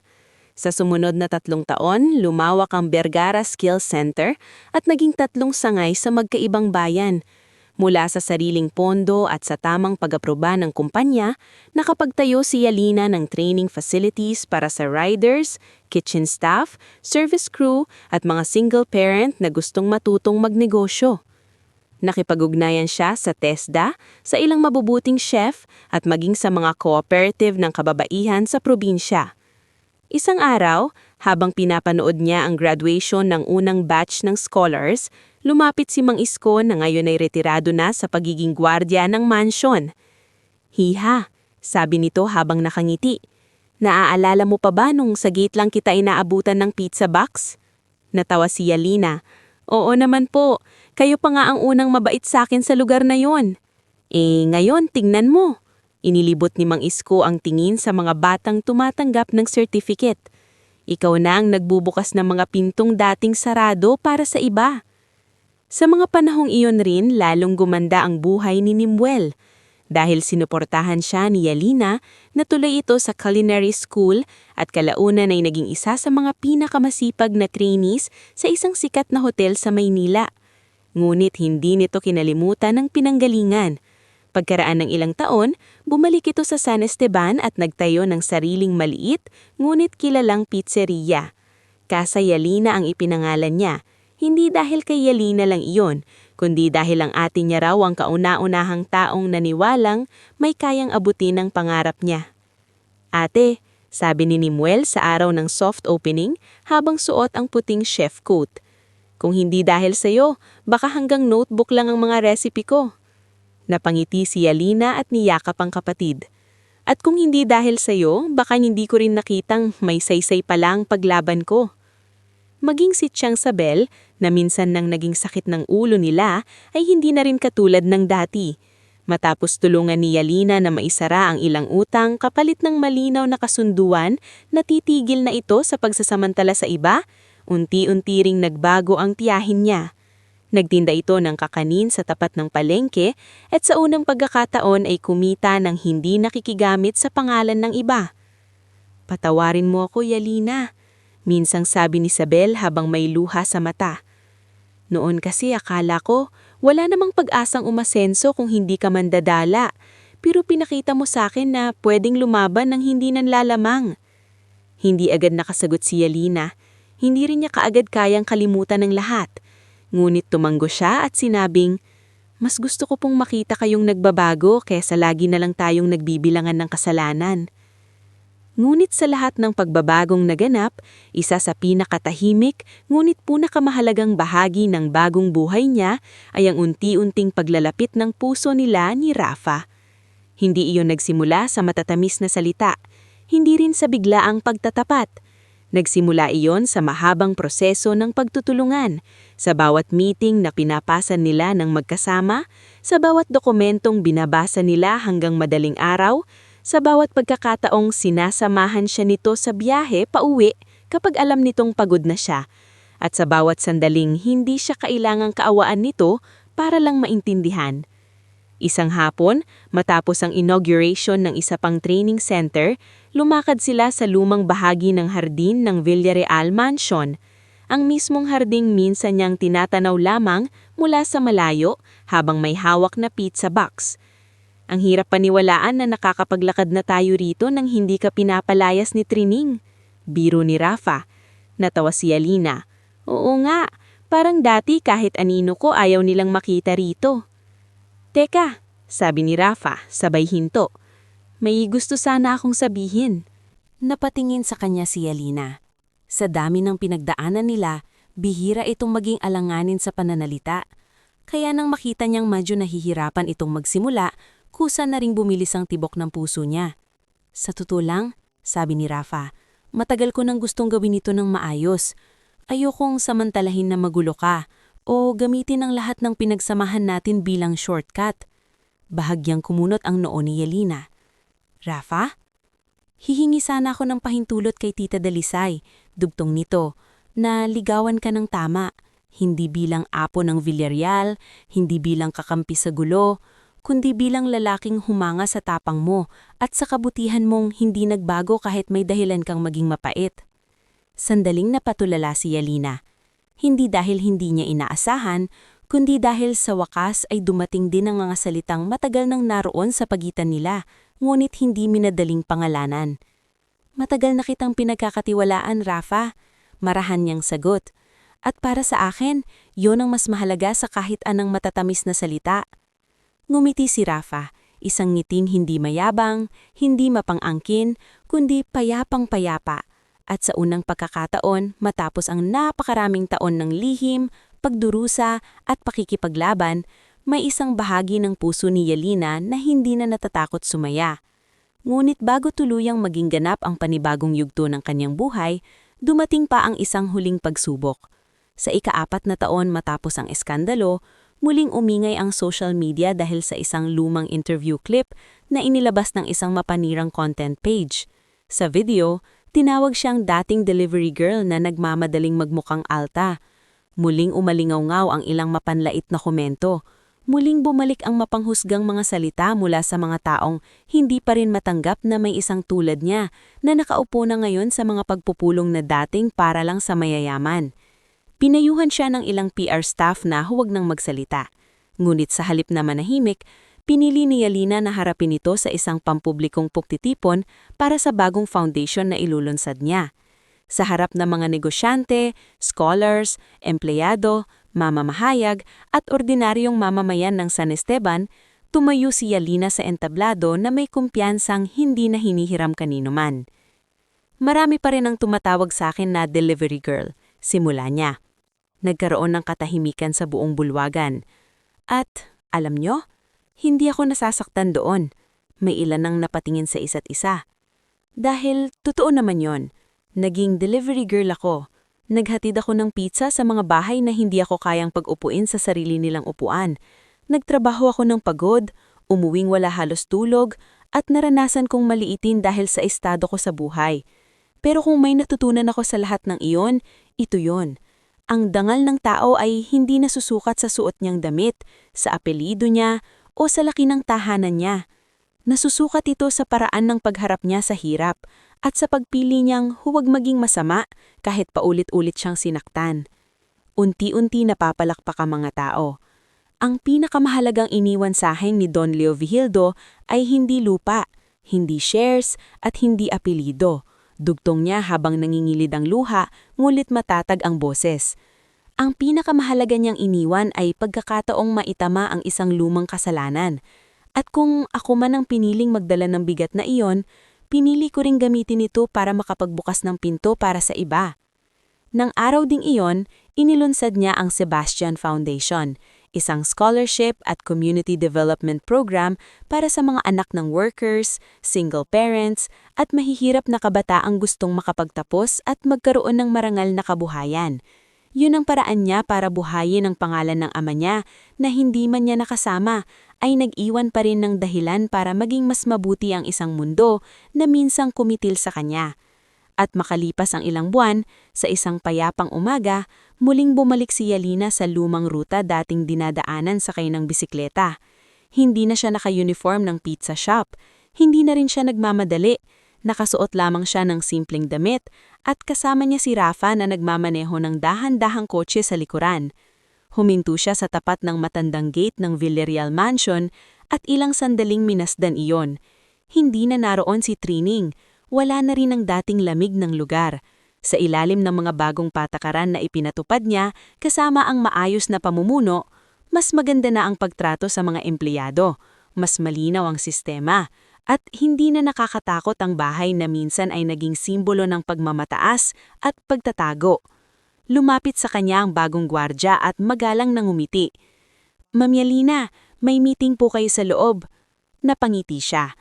Sa sumunod na 3 taon, lumawak ang Vergara Skills Center at naging 3 sangay sa magkaibang bayan. Mula sa sariling pondo at sa tamang pag-aproba ng kumpanya, nakapagtayo si Yalina ng training facilities para sa riders, kitchen staff, service crew at mga single parent na gustong matutong magnegosyo. Nakipag-ugnayan siya sa TESDA, sa ilang mabubuting chef at maging sa mga cooperative ng kababaihan sa probinsya. Isang araw, habang pinapanood niya ang graduation ng unang batch ng scholars, lumapit si Mang Isko na ngayon ay retirado na sa pagiging gwardya ng mansyon. Hiha, sabi nito habang nakangiti. Naaalala mo pa ba nung sa gate lang kita inaabutan ng pizza box? Natawa si Yalina. Oo naman po, kayo pa nga ang unang mabait sa akin sa lugar na yon. Ngayon tingnan mo. Inilibot ni Mang Isko ang tingin sa mga batang tumatanggap ng certificate. Ikaw na ang nagbubukas ng mga pintong dating sarado para sa iba. Sa mga panahong iyon rin, lalong gumanda ang buhay ni Nimuel. Dahil sinuportahan siya ni Yalina, natuloy ito sa culinary school at kalaunan ay naging isa sa mga pinakamasipag na trainees sa isang sikat na hotel sa Maynila. Ngunit hindi nito kinalimutan ng pinanggalingan. Pagkaraan ng ilang taon, bumalik ito sa San Esteban at nagtayo ng sariling maliit, ngunit kilalang pizzeria. Casa Yalina ang ipinangalan niya, hindi dahil kay Yalina lang iyon, kundi dahil ang ate niya raw ang kauna-unahang taong naniwalang may kayang abutin ang pangarap niya. Ate, sabi ni Nimuel sa araw ng soft opening habang suot ang puting chef coat. Kung hindi dahil sa'yo, baka hanggang notebook lang ang mga recipe ko. Napangiti si Yalina at niyakap ang kapatid. At kung hindi dahil sa'yo, baka hindi ko rin nakitang may saysay pa lang paglaban ko. Maging si Tiang Sabel, na minsan nang naging sakit ng ulo nila, ay hindi na rin katulad ng dati. Matapos tulungan ni Yalina na maisara ang ilang utang kapalit ng malinaw na kasunduan, natitigil na ito sa pagsasamantala sa iba, unti-unti ring nagbago ang tiyahin niya. Nagtinda ito ng kakanin sa tapat ng palengke at sa unang pagkakataon ay kumita ng hindi nakikigamit sa pangalan ng iba. Patawarin mo ako, Yalina, minsang sabi ni Sabel habang may luha sa mata. Noon kasi akala ko, wala namang pag-asang umasenso kung hindi ka mandadala, pero pinakita mo sa akin na pwedeng lumaban ng hindi nanlalamang. Hindi agad nakasagot si Yalina, hindi rin niya kaagad kayang kalimutan ng lahat. Ngunit tumanggo siya at sinabing, mas gusto ko pong makita kayong nagbabago kaysa lagi na lang tayong nagbibilangan ng kasalanan. Ngunit sa lahat ng pagbabagong naganap, isa sa pinakatahimik ngunit pinakamahalagang bahagi ng bagong buhay niya ay ang unti-unting paglalapit ng puso nila ni Rafa. Hindi iyon nagsimula sa matatamis na salita, hindi rin sa biglaang pagtatapat. Nagsimula iyon sa mahabang proseso ng pagtutulungan, sa bawat meeting na pinapasan nila ng magkasama, sa bawat dokumentong binabasa nila hanggang madaling araw, sa bawat pagkakataong sinasamahan siya nito sa biyahe pauwi kapag alam nitong pagod na siya, at sa bawat sandaling hindi siya kailangang kaawaan nito para lang maintindihan. Isang hapon, matapos ang inauguration ng isa pang training center, lumakad sila sa lumang bahagi ng hardin ng Villarreal Mansion. Ang mismong harding minsan niyang tinatanaw lamang mula sa malayo habang may hawak na pizza box. Ang hirap paniwalaan na nakakapaglakad na tayo rito nang hindi ka pinapalayas ni Trining. Biro ni Rafa. Natawa si Alina. Oo nga, parang dati kahit anino ko ayaw nilang makita rito. Teka, sabi ni Rafa, sabay hinto. May gusto sana akong sabihin. Napatingin sa kanya si Alina. Sa dami ng pinagdaanan nila, bihira itong maging alanganin sa pananalita. Kaya nang makita niyang medyo nahihirapan itong magsimula, kusa na ring bumilis ang tibok ng puso niya. Sa totoo lang, sabi ni Rafa, matagal ko nang gustong gawin ito ng maayos. Ayokong samantalahin na magulo ka o gamitin ang lahat ng pinagsamahan natin bilang shortcut. Bahagyang kumunot ang noo ni Yelena. Rafa? Hihingi sana ako ng pahintulot kay Tita Dalisay, dugtong nito, na ligawan ka ng tama, hindi bilang apo ng Villarreal, hindi bilang kakampi sa gulo, kundi bilang lalaking humanga sa tapang mo at sa kabutihan mong hindi nagbago kahit may dahilan kang maging mapait. Sandaling napatulala si Yelena. Hindi dahil hindi niya inaasahan, kundi dahil sa wakas ay dumating din ang mga salitang matagal nang naroon sa pagitan nila, ngunit hindi minadaling pangalanan. Matagal na kitang pinagkakatiwalaan, Rafa. Marahan niyang sagot. At para sa akin, yon ang mas mahalaga sa kahit anong matatamis na salita. Ngumiti si Rafa, isang ngiting hindi mayabang, hindi mapang-angkin, kundi payapang-payapa. At sa unang pagkakataon, matapos ang napakaraming taon ng lihim, pagdurusa at pakikipaglaban, may isang bahagi ng puso ni Yelena na hindi na natatakot sumaya. Ngunit bago tuluyang maging ganap ang panibagong yugto ng kanyang buhay, dumating pa ang isang huling pagsubok. Sa ika-4 na taon matapos ang eskandalo, muling umingay ang social media dahil sa isang lumang interview clip na inilabas ng isang mapanirang content page. Sa video, tinawag siyang dating delivery girl na nagmamadaling magmukhang alta. Muling umalingaw-ngaw ang ilang mapanlait na komento. Muling bumalik ang mapanghusgang mga salita mula sa mga taong hindi pa rin matanggap na may isang tulad niya na nakaupo na ngayon sa mga pagpupulong na dating para lang sa mayayaman. Pinayuhan siya ng ilang PR staff na huwag nang magsalita. Ngunit sa halip na manahimik, pinili ni Yelena na harapin ito sa isang pampublikong puktitipon para sa bagong foundation na ilulunsad niya. Sa harap ng mga negosyante, scholars, empleyado, mamamahayag at ordinaryong mamamayan ng San Esteban, tumayo si Yelena sa entablado na may kumpiyansang hindi na hinihiram kanino man. Marami pa rin ang tumatawag sa akin na delivery girl, simula niya. Nagkaroon ng katahimikan sa buong bulwagan. At, alam nyo, hindi ako nasasaktan doon. May ilan nang napatingin sa isa't isa. Dahil, totoo naman yon. Naging delivery girl ako. Naghatid ako ng pizza sa mga bahay na hindi ako kayang pag-upuin sa sarili nilang upuan. Nagtrabaho ako ng pagod, umuwing wala halos tulog, at naranasan kong maliitin dahil sa estado ko sa buhay. Pero kung may natutunan ako sa lahat ng iyon, ito yon. Ang dangal ng tao ay hindi nasusukat sa suot niyang damit, sa apelido niya, o sa laki ng tahanan niya. Nasusukat ito sa paraan ng pagharap niya sa hirap at sa pagpili niyang huwag maging masama kahit paulit-ulit siyang sinaktan. Unti-unti napapalakpak ang mga tao. Ang pinakamahalagang iniwan sa akin ni Don Leo Vigildo ay hindi lupa, hindi shares at hindi apelido. Dugtong niya habang nangingilid ang luha, ngulit matatag ang boses. Ang pinakamahalaga niyang iniwan ay pagkakataong maitama ang isang lumang kasalanan. At kung ako man ang piniling magdala ng bigat na iyon, pinili ko ring gamitin ito para makapagbukas ng pinto para sa iba. Nang araw ding iyon, inilunsad niya ang Sebastian Foundation, isang scholarship at community development program para sa mga anak ng workers, single parents, at mahihirap na kabataang gustong makapagtapos at magkaroon ng marangal na kabuhayan. Yun ang paraan niya para buhayin ang pangalan ng ama niya na hindi man niya nakasama, ay nag-iwan pa rin ng dahilan para maging mas mabuti ang isang mundo na minsang kumitil sa kanya. At makalipas ang ilang buwan, sa isang payapang umaga, muling bumalik si Yelena sa lumang ruta dating dinadaanan sakay ng bisikleta. Hindi na siya naka-uniform ng pizza shop, hindi na rin siya nagmamadali, nakasuot lamang siya ng simpleng damit at kasama niya si Rafa na nagmamaneho ng dahan-dahang kotse sa likuran. Huminto siya sa tapat ng matandang gate ng Villarreal Mansion at ilang sandaling minasdan iyon. Hindi na naroon si Trining, wala na rin ang dating lamig ng lugar. Sa ilalim ng mga bagong patakaran na ipinatupad niya kasama ang maayos na pamumuno, mas maganda na ang pagtrato sa mga empleyado, mas malinaw ang sistema, at hindi na nakakatakot ang bahay na minsan ay naging simbolo ng pagmamataas at pagtatago. Lumapit sa kanya ang bagong gwardya at magalang nang ngumiti. "Ma'am Yalina, may meeting po kayo sa loob." Napangiti siya.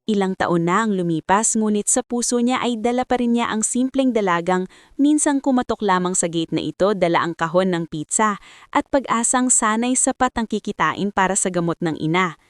Ilang taon na ang lumipas ngunit sa puso niya ay dala pa rin niya ang simpleng dalagang minsang kumatok lamang sa gate na ito dala ang kahon ng pizza at pag-asang sanay sapat ang kikitain para sa gamot ng ina.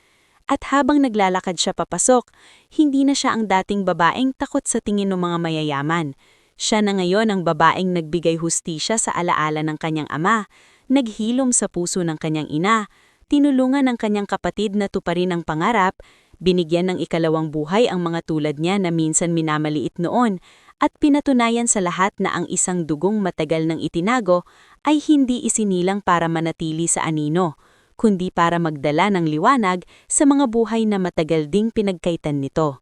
At habang naglalakad siya papasok, hindi na siya ang dating babaeng takot sa tingin ng mga mayayaman. Siya na ngayon ang babaeng nagbigay hustisya sa alaala ng kanyang ama, naghilom sa puso ng kanyang ina, tinulungan ng kanyang kapatid na tuparin ang pangarap, binigyan ng ikalawang buhay ang mga tulad niya na minsan minamaliit noon, at pinatunayan sa lahat na ang isang dugong matagal nang itinago ay hindi isinilang para manatili sa anino, kundi para magdala ng liwanag sa mga buhay na matagal ding pinagkaitan nito.